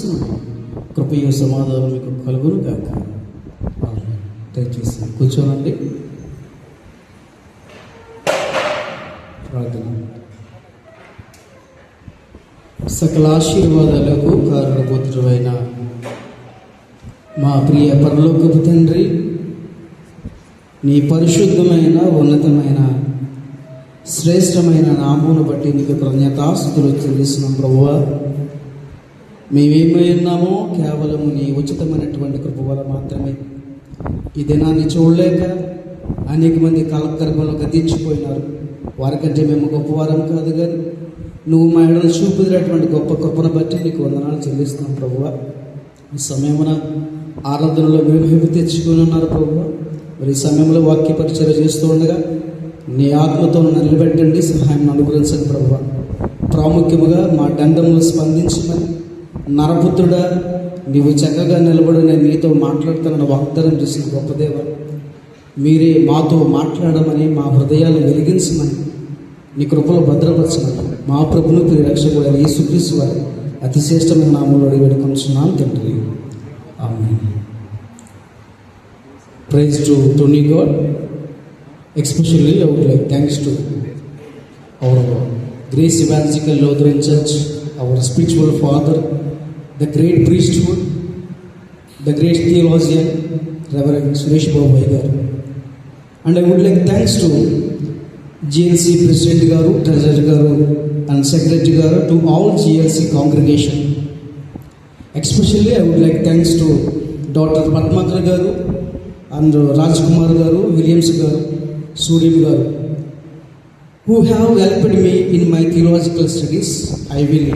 నడిపిస్తున్నాడు. కృపయు సమాధానం మీకు కలుగును గాక. దయచేసి కూర్చోనండి. ప్రార్థన. సకల ఆశీర్వాదాలకు కారణభూతుడైన మా ప్రియ పరలోకపు తండ్రి, నీ పరిశుద్ధమైన ఉన్నతమైన శ్రేష్టమైన నామమును బట్టి నీకు కృతజ్ఞతాస్తుతులు చెల్లిస్తున్నాం ప్రభువా. మేమేమై ఉన్నామో కేవలము నీ ఉచితమైనటువంటి కృప వల్ల మాత్రమే. ఈ దినాన్ని చూడలేక అనేక మంది కాలగర్భంలో గతించిపోయినారు. వారికంటే మేము గొప్పవారం కాదు, కానీ నువ్వు మా ఎడల చూపుదినటువంటి గొప్ప కృపను బట్టి నీకు వందనాలు చెల్లిస్తున్నాం ప్రభువా. ఈ సమయమున ఆరాధనలో మేము తెచ్చుకొని ఉన్నారు ప్రభువా. మరి ఈ సమయంలో వాక్య పరిచర్య చేస్తూ ఉండగా నీ ఆత్మతో నిలబెట్టండి, సహాయం అనుగ్రహించండి ప్రభువా. ప్రాముఖ్యముగా మా దండములు స్పందించమని, నరపుత్రుడా నీవు చక్కగా నిలబడి నేను నీతో మాట్లాడుతానని వాగ్దానం చేసిన గొప్ప దేవ, మీరే మాతో మాట్లాడమని, మా హృదయాలు వెలిగించమని, నీ కృపలో భద్రపరచమని మా ప్రభును ప్రియ రక్షకుడు యేసుక్రీస్తు వారి అతి శ్రేష్టమైన నామములో అడిగి వేడుకొంటున్నాం తండ్రి. ఆమేన్. Praise to Tony God. Especially I would like thanks to our Grace Evangelical Lutheran Church, our spiritual father, the great priesthood, the great theologian, Reverend Suresh Babu Aigar. And I would like thanks to GLC President Garu, Treasurer Garu and Secretary Garu, to all GLC congregation. Especially I would like thanks to Dr. Padmakar Garu and Rajkumar Garu, Williams Garu, Surim Garu, who have helped me in my theological studies. I will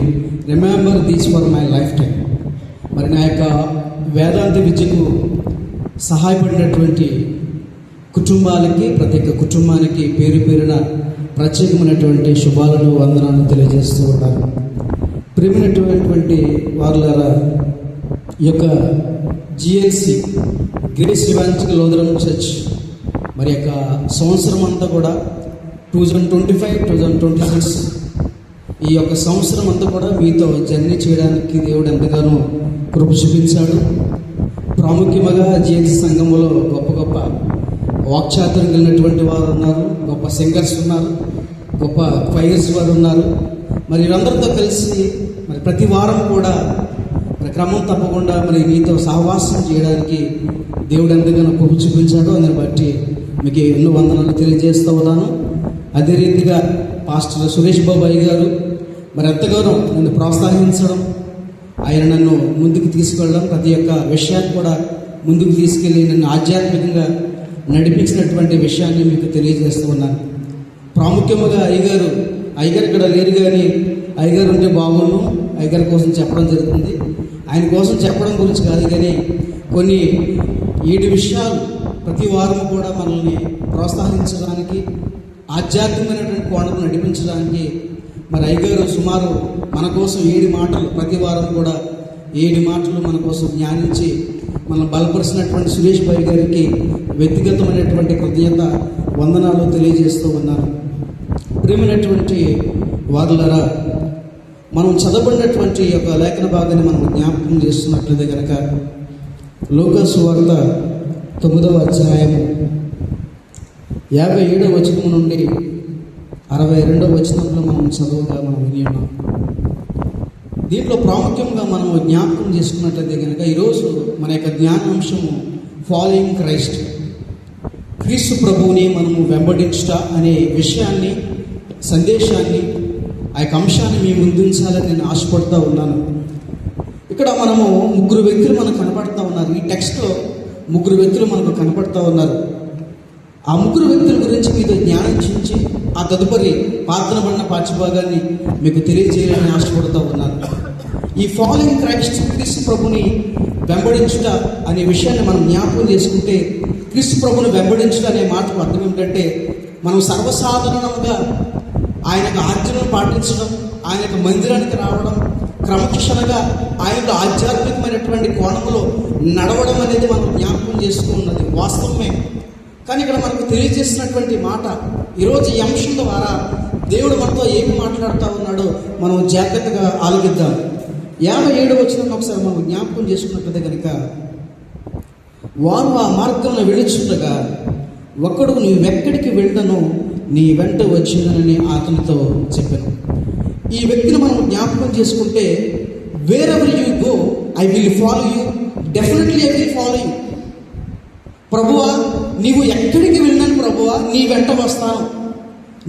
remember this for my lifetime. మరి నా యొక్క వేదాంత విద్యకు సహాయపడినటువంటి కుటుంబాలకి, ప్రతి ఒక్క కుటుంబానికి పేరు పేరున ప్రత్యేకమైనటువంటి శుభాలను, వందనాలను తెలియజేస్తూ ఉంటాను. ప్రియమైనటువంటి వారులారా, ఈ యొక్క GLC grace evangelical Lutheran church మరి యొక్క సంవత్సరం అంతా కూడా 2025-2026 ఈ యొక్క సంవత్సరం అంతా కూడా మీతో జర్నీ చేయడానికి దేవుడు ఎంతగానో కృప చూపించాడు. ప్రాముఖ్యంగా జిఎల్సి సంఘంలో గొప్ప గొప్ప వాక్చాతుర్యం కలిగినటువంటి వారు ఉన్నారు, గొప్ప సింగర్స్ ఉన్నారు, గొప్ప ఫైర్స్ వారు ఉన్నారు. మరి వీరందరితో కలిసి మరి ప్రతి వారం కూడా మరి క్రమం తప్పకుండా మరి మీతో సహవాసం చేయడానికి దేవుడు ఎంతగానో కృప చూపించాడు. అందుని బట్టి మీకు ఎన్నో వందనాలు తెలియజేస్తూ ఉన్నాను. అదే రీతిగా పాస్టర్ సురేష్ బాబు గారు మరి ఎంతగానో నన్ను ప్రోత్సహించడం, ఆయన నన్ను ముందుకు తీసుకెళ్ళడం, ప్రతి ఒక్క విషయాన్ని కూడా ముందుకు తీసుకెళ్ళి నన్ను ఆధ్యాత్మికంగా నడిపించినటువంటి విషయాన్ని మీకు తెలియజేస్తూ ఉన్నాను. ప్రాముఖ్యంగా అయ్యగారు ఇక్కడ లేరు, కానీ అయ్యగారు ఉంటే బాగున్నాను. అయ్యగారి కోసం చెప్పడం జరుగుతుంది. ఆయన కోసం చెప్పడం గురించి కాదు, కానీ కొన్ని 7 విషయాలు ప్రతి వారం కూడా మనల్ని ప్రోత్సహించడానికి, ఆధ్యాత్మికమైనటువంటి కోణం నడిపించడానికి మరి అయ్యగారు సుమారు మన కోసం 7 మాటలు, ప్రతి వారం కూడా 7 మాటలు మన కోసం జ్ఞానించి మనల్ని బలపరిచినటువంటి సురేష్ బాబు గారికి వ్యక్తిగతమైనటువంటి కృతజ్ఞత వందనాలు తెలియజేస్తూ ఉన్నాను. ప్రియమైనటువంటి వారులారా, మనం చదవబడినటువంటి యొక్క లేఖన భాగాన్ని మనం జ్ఞాపకం చేస్తున్నట్లయితే కనుక లూకా సువార్త 9వ అధ్యాయము 57వ వచనం నుండి 62వ వచనంలో మనం చదువుగా మనం విని ఉన్నాం. దీంట్లో ప్రాముఖ్యంగా మనం జ్ఞాపకం చేసుకున్నట్లయితే కనుక ఈరోజు మన యొక్క జ్ఞానాంశము ఫాలోయింగ్ క్రైస్ట్, క్రీస్తు ప్రభువుని మనము వెంబడించుట అనే విషయాన్ని, సందేశాన్ని, ఆ యొక్క అంశాన్ని మీ ముందుంచాలని నేను ఆశపడుతూ ఉన్నాను. ఇక్కడ మనము 3 వ్యక్తులు మనకు కనపడుతూ ఉన్నారు. ఈ టెక్స్ట్లో 3 వ్యక్తులు మనకు కనపడుతూ ఉన్నారు. ఆ 3 వ్యక్తుల గురించి మీతో జ్ఞానించి ఆ తదుపరి పాత్రబడిన పాఠ్యభాగాన్ని మీకు తెలియజేయాలని ఆశపడుతూ ఉన్నాను. ఈ ఫాలోయింగ్ క్రైస్ట్, క్రీస్తు ప్రభుని వెంబడించుట అనే విషయాన్ని మనం జ్ఞాపకం చేసుకుంటే, క్రీస్తు ప్రభుని వెంబడించుట అనే మాటకు అర్థం ఏమిటంటే, మనం సర్వసాధారణంగా ఆయన యొక్క ఆజ్ఞలను పాటించడం, ఆయన యొక్క మందిరానికి రావడం, క్రమశిక్షణగా ఆయనలో ఆధ్యాత్మికమైనటువంటి కోణంలో నడవడం అనేది మనం జ్ఞాపకం చేసుకున్నది వాస్తవమే. కానీ ఇక్కడ మనకు తెలియజేసినటువంటి మాట, ఈరోజు ఈ అంశం ద్వారా దేవుడు మనతో ఏమి మాట్లాడుతూ ఉన్నాడో మనం జాగ్రత్తగా ఆలోచిద్దాం. 57వ వచనం ఒకసారి మనం జ్ఞాపకం చేసుకున్నట్లయితే కనుక, వారు ఆ మార్గంలో వెళుచుండగా ఒకడు నీవెక్కడికి వెళ్ళను నీ వెంట వచ్చిందనని అతనితో చెప్పాను. ఈ వ్యక్తిని మనం జ్ఞాపకం చేసుకుంటే, wear ever you go I will follow you, definitely I will follow you. ప్రభువా, నీవు ఎక్కడికి వెళ్ళినాను ప్రభువా, నీ వెంట వస్తాను,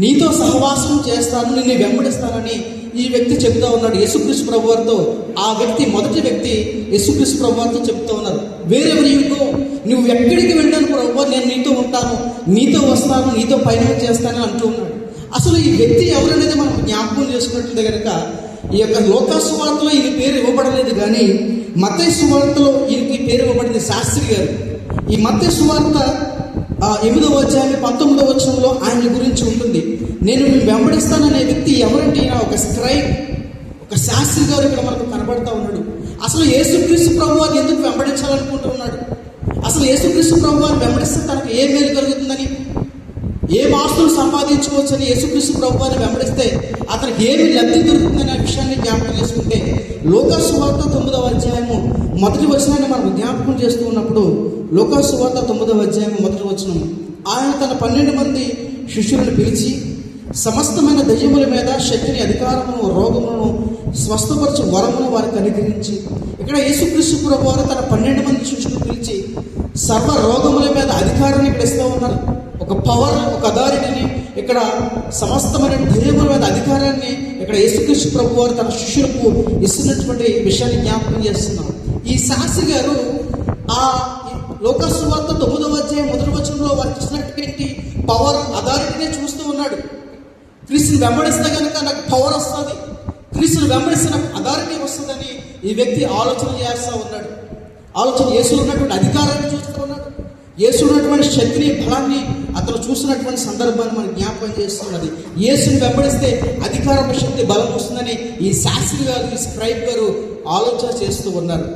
నీతో సహవాసం చేస్తాను, నిన్ను వెంబడిస్తానని ఈ వ్యక్తి చెప్తా ఉన్నాడు యేసుక్రీస్తు ప్రభు వారితో. ఆ వ్యక్తి, మొదటి వ్యక్తి యేసుక్రీస్తు ప్రభు వారితో చెప్తా ఉన్నారు, వేరే ఎవరికో నువ్వు ఎక్కడికి వెళ్ళాను ప్రభు, నేను నీతో ఉంటాను, నీతో వస్తాను, నీతో పయనం చేస్తాను అంటూ ఉన్నాడు. అసలు ఈ వ్యక్తి ఎవరనేది మనం జ్ఞాపకం చేసుకున్నట్లయితే కనుక, ఈ యొక్క లోకా సువార్తలో ఈయన పేరు ఇవ్వబడలేదు, కానీ మత్తయి సువార్తలో ఈయనకి పేరు ఇవ్వబడింది శాస్త్రి గారు. ఈ మత్తయి సువార్త 8వ అధ్యాయం 19వ వచనంలో ఆయన గురించి ఉంటుంది. నేను వెంబడిస్తాననే వ్యక్తి ఎవరంటే, ఈయన ఒక స్క్రైబ్, ఒక శాస్త్రి గారు ఇక్కడ మనకు కనబడతా ఉన్నాడు. అసలు యేసుక్రీస్తు ప్రభువాన్ని ఎందుకు వెంబడించాలనుకుంటూ ఉన్నాడు? అసలు యేసుక్రీస్తు ప్రభువాన్ని వెంబడిస్తే తనకు ఏ మేలు కలుగుతుందని, ఏ ఆస్తులు సంపాదించుకోవచ్చని, యేసుక్రీస్తు ప్రభువాన్ని వెంబడిస్తే అతనికి ఏమి లబ్ధి దొరుకుతుందనే విషయాన్ని జ్ఞాపకం చేసుకుంటే, లోకా సువార్త 9వ అధ్యాయము 1వ వచనాన్ని మనం జ్ఞాపకం చేస్తూ ఉన్నప్పుడు, లోకా సువార్త 9వ అధ్యాయం 1వ వచనం, ఆయన తన 12 మంది శిష్యులను పిలిచి సమస్తమైన దయ్యముల మీద శక్తిని, అధికారమును, రోగములను స్వస్థపరచు వరమును వారికి అనుగ్రహించి, ఇక్కడ యేసుక్రీస్తు ప్రభువారు తన 12 మంది శిష్యులను పిలిచి సర్వ రోగముల మీద అధికారాన్ని ఇక్కడ ఇస్తూ ఉన్నారు. ఒక పవర్, ఒక అథారిటీని, ఇక్కడ సమస్తమైన దయ్యముల మీద అధికారాన్ని ఇక్కడ యేసుక్రీస్తు ప్రభువారు తన శిష్యులకు ఇస్తున్నటువంటి విషయాన్ని జ్ఞాపకం చేస్తున్నాం. ఈ శాస్త్రి గారు ఆ లోకా సువార్త 9వ అధ్యాయం 1వ వచనంలో వారికి ఇచ్చినటువంటి పవర్, అథారిటీనే చూస్తూ ఉన్నాడు. క్రీస్తుని వెంబడిస్తే కనుక నాకు పవర్ వస్తుంది, క్రీస్తుని వెంబడిస్తే నాకు అథారిటీ వస్తుందని ఈ వ్యక్తి ఆలోచన చేస్తూ ఉన్నాడు. యేసులో ఉన్నటువంటి అధికారాన్ని చూస్తూ ఉన్నాడు, యేసు ఉన్నటువంటి శక్తిని, బలాన్ని అతను చూసినటువంటి సందర్భాన్ని మనకు జ్ఞాపకం చేస్తున్నది. యేసుని వెంబడిస్తే అధికారం, శక్తి, బలం వస్తుందని ఈ శాస్త్రి గారు, ఈ స్క్రైబ్ గారు ఆలోచన చేస్తూ ఉన్నారు.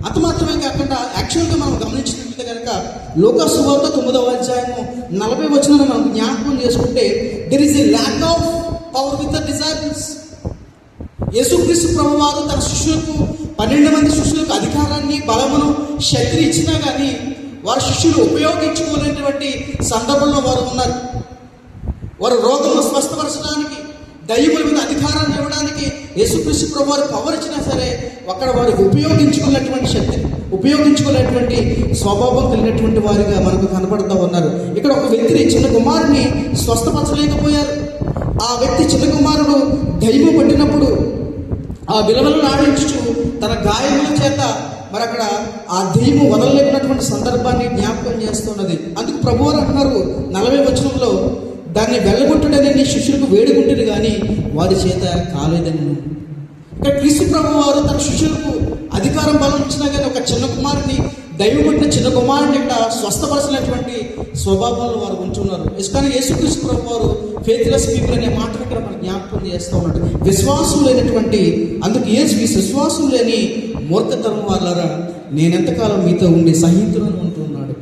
అంత మాత్రమే కాకుండా యాక్చువల్గా మనం గమనించినట్లయితే కనుక లోకా సువార్త 9వ అధ్యాయము 40వ వచనాన్ని మనం జ్ఞాపకం చేసుకుంటే, there is a lack of power with the disciples. యేసుక్రీస్తు ప్రభువారు తన శిష్యులకు, 12 మంది శిష్యులకు అధికారాన్ని, బలమును, శక్తిని ఇచ్చినా కానీ వారి శిష్యులు ఉపయోగించుకోలేనటువంటి సందర్భంలో వారు ఉన్నారు. వారు రోగమును స్వస్థపరచడానికి, దయ్యముల మీద అధికారాన్ని ఇవ్వడానికి యేసుక్రీస్తు ప్రభువారు పవర్ ఇచ్చినా సరే అక్కడ వారికి ఉపయోగించుకున్నటువంటి శక్తి, ఉపయోగించుకునేటువంటి స్వభావం కలిగినటువంటి వారిగా మనకు కనబడుతూ ఉన్నారు. ఇక్కడ ఒక వ్యక్తిని, చిన్న కుమారుని స్వస్థపరచలేకపోయారు. ఆ వ్యక్తి, చిన్న కుమారుడు దయ్యము పట్టినప్పుడు ఆ విలువలను ఆడించు తన గాయముల చేత మరి అక్కడ ఆ దయ్యము వదలలేకున్నటువంటి సందర్భాన్ని జ్ఞాపకం చేస్తున్నది. అందుకు ప్రభువారు అంటున్నారు 40వ వచనంలో, దాన్ని వెళ్ళగొట్టుడని నీ శిష్యులకు వేడుకుంటుంది కానీ వారి చేత కాలేదని. ఇక్కడ క్రీస్తు ప్రభువారు తన శిష్యులకు అధికారం, బలం ఇచ్చినా కానీ ఒక చిన్న కుమారుని, దైవం పట్టిన చిన్న కుమారుని ఇక్కడ స్వస్థపరచినటువంటి స్వభావాలు వారు ఉంటున్నారు. కానీ యేసుక్రీస్తు ప్రభువారు ఫెయిత్లెస్ పీపుల్ అనే మాటను ఇక్కడ మనం జ్ఞాపకం చేస్తూ ఉన్నాడు. విశ్వాసం లేనటువంటి, అందుకు విశ్వాసం లేని మూర్ఖతరం వాళ్ళరా నేనెంతకాలం మీతో ఉండి సహితులను ఉంటున్నాడు.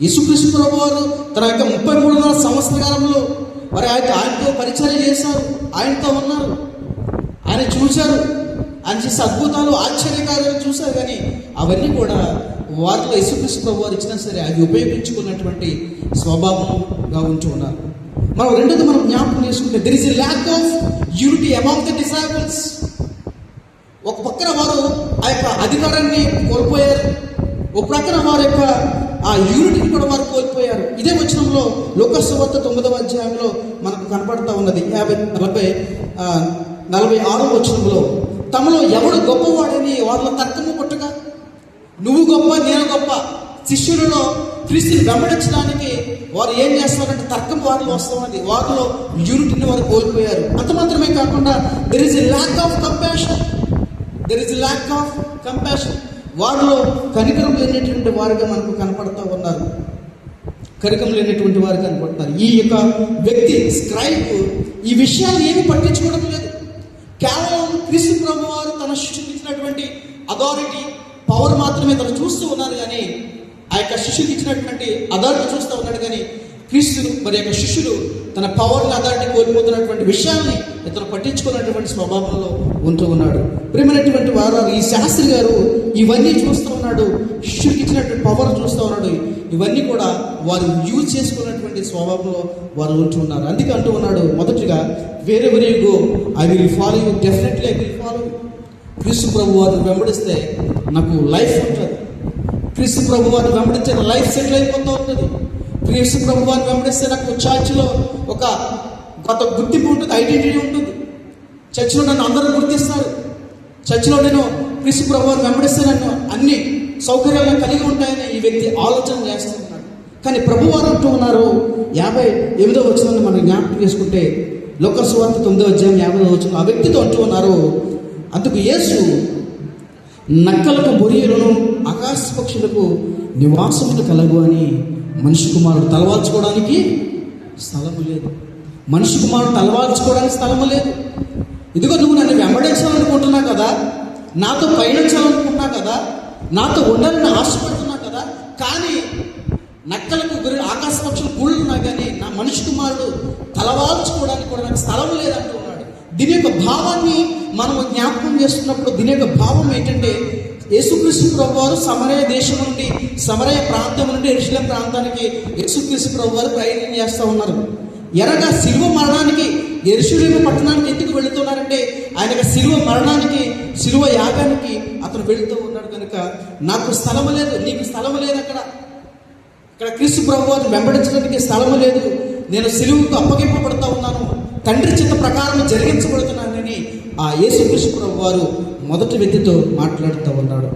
యేసుక్రీస్తు ప్రభువారు తన యొక్క 33 సంవత్సరాల కాలంలో మరి ఆయనతో పరిచయం చేశారు, ఆయనతో ఉన్నారు, ఆయన చూశారు, ఆయన చేసే అద్భుతాలు, ఆశ్చర్యకార్యాలు చూశారు. కానీ అవన్నీ కూడా వారిలో యేసుక్రీస్తు ప్రభువారు ఇచ్చినా సరే అవి ఉపయోగించుకున్నటువంటి స్వభావంగా ఉంటూ ఉన్నారు. మనం రెండోది మనం జ్ఞాపకం చేసుకుంటే, there is a lack of unity among the disciples. ఒక పక్కన వారు ఆ యొక్క అధికారాన్ని కోల్పోయారు, ఒక ప్రక్కన వారి యొక్క ఆ యూనిటీని కూడా వారు కోల్పోయారు. ఇదే వచనంలో లోకా సువార్త 9వ అధ్యాయంలో మనకు కనపడతా ఉన్నది. 46వ వచనంలో, తమలో ఎవడు గొప్పవాడని వారిలో తర్కము పుట్టగా, నువ్వు గొప్ప, నేను గొప్ప, శిష్యులలో క్రీస్తుని వెంబడించడానికి వారు ఏం చేస్తున్నారంటే తర్కం వారిలో వస్తున్నది. వారిలో యూనిటీని వారు కోల్పోయారు. అంత మాత్రమే కాకుండా there is a lack of compassion, వారిలో కనికరం లేనటువంటి వారుగా మనకు కనపడుతూ ఉన్నారు. ఈ యొక్క వ్యక్తి స్క్రైబ్ ఈ విషయాన్ని ఏమి పట్టించుకోవడం లేదు. కేవలం క్రీస్తు ప్రభువారు తన శిష్యులకు ఇచ్చినటువంటి అథారిటీ, పవర్ మాత్రమే తను చూస్తూ ఉన్నారు. కానీ ఆ యొక్క శిష్యుకి ఇచ్చినటువంటి అథారిటీ చూస్తూ ఉన్నాడు. కానీ క్రీస్తు మరి యొక్క శిష్యులు తన పవర్ అథారిటీ కోల్పోతున్నటువంటి విషయాన్ని ఇతను పట్టించుకున్నటువంటి స్వభావంలో ఉంటూ ఉన్నాడు. ప్రియమైనటువంటి వారు, ఈ శాస్త్రి గారు ఇవన్నీ చూస్తూ ఉన్నాడు, శిష్యుడికి ఇచ్చినటువంటి పవర్ చూస్తూ ఉన్నాడు. ఇవన్నీ కూడా వారు యూజ్ చేసుకున్నటువంటి స్వభావంలో వారు ఉంటూ ఉన్నారు. అందుకే అంటూ ఉన్నాడు, మొదటిగా వేరే you go I will follow you, definitely I will follow you. క్రీస్తు ప్రభు వారిని వెంబడిస్తే నాకు లైఫ్ ఉంటుంది. క్రీస్తు ప్రభు వారిని వెంబడిస్తే లైఫ్ సెటిల్ అయిపోతూ ఉంటుంది. క్రీస్తు ప్రభు వారిని వెంబడిస్తే నాకు చర్చిలో ఒక గుర్తింపు ఉంటుంది, ఐడెంటిటీ ఉంటుంది. చర్చిలో నన్ను అందరూ గుర్తిస్తారు. చర్చిలో నేను క్రీస్తు ప్రభు వారిని వెంబడిస్తే నన్ను అన్ని సౌకర్యాలు కలిగి ఉంటాయని ఈ వ్యక్తి ఆలోచన చేస్తున్నాడు. కానీ ప్రభు వారు అంటూ ఉన్నారు, 58వ వచనాన్ని మనం జ్ఞాపకం చేసుకుంటే, లూకా సువార్త 9వ అధ్యాయం 50వ వచనం, ఆ వ్యక్తితో అంటూ ఉన్నారు, అందుకు యేసు నక్కలకు బొరియలను ఆకాశ పక్షులకు నివాసములు కలగు అని మనిషి కుమారుడు తలవాల్చుకోవడానికి స్థలము లేదు. మనిషి కుమారుడు తలవాల్చుకోవడానికి స్థలము లేదు. ఇదిగో నువ్వు నన్ను వెంబడించాలనుకుంటున్నావు కదా, నాతో పయనించాలనుకుంటున్నావు కదా, నాతో ఉండాలని ఆశపడుతున్నావు కదా, కానీ నక్కలకు ఆకాశ పక్షులు గూళ్ళు ఉన్నా కానీ నా మనిషి కుమారుడు తలవాల్చుకోవడానికి కూడా నాకు స్థలం లేదంటూ ఉన్నాడు. దీని యొక్క భావాన్ని మనం జ్ఞాపకం చేస్తున్నప్పుడు దీని యొక్క భావం ఏంటంటే, యేసుక్రీస్తు ప్రభు వారు సమరయ దేశం నుండి, సమరయ ప్రాంతం నుండి యెరూషలేము ప్రాంతానికి యేసుక్రీస్తు ప్రభు వారు ప్రయాణం చేస్తూ ఉన్నారు. ఎరగా శిలువ మరణానికి యెరూషలేము పట్టణానికి ఎందుకు వెళుతున్నారంటే, ఆయన యొక్క శిలువ మరణానికి, శిలువ యాగానికి అతను వెళుతూ ఉన్నాడు కనుక నాకు స్థలము లేదు, నీకు స్థలము లేదు. ఇక్కడ క్రీస్తు ప్రభు వారిని వెంబడించడానికి స్థలము లేదు. నేను శిలువకు అప్పగింపబడుతూ ఉన్నాను, తండ్రి చిత్త ప్రకారం జరిగించబడుతున్నానని ఆ యేసుక్రీస్తు ప్రభు వారు మొదటి వ్యక్తితో మాట్లాడుతూ ఉన్నాడు.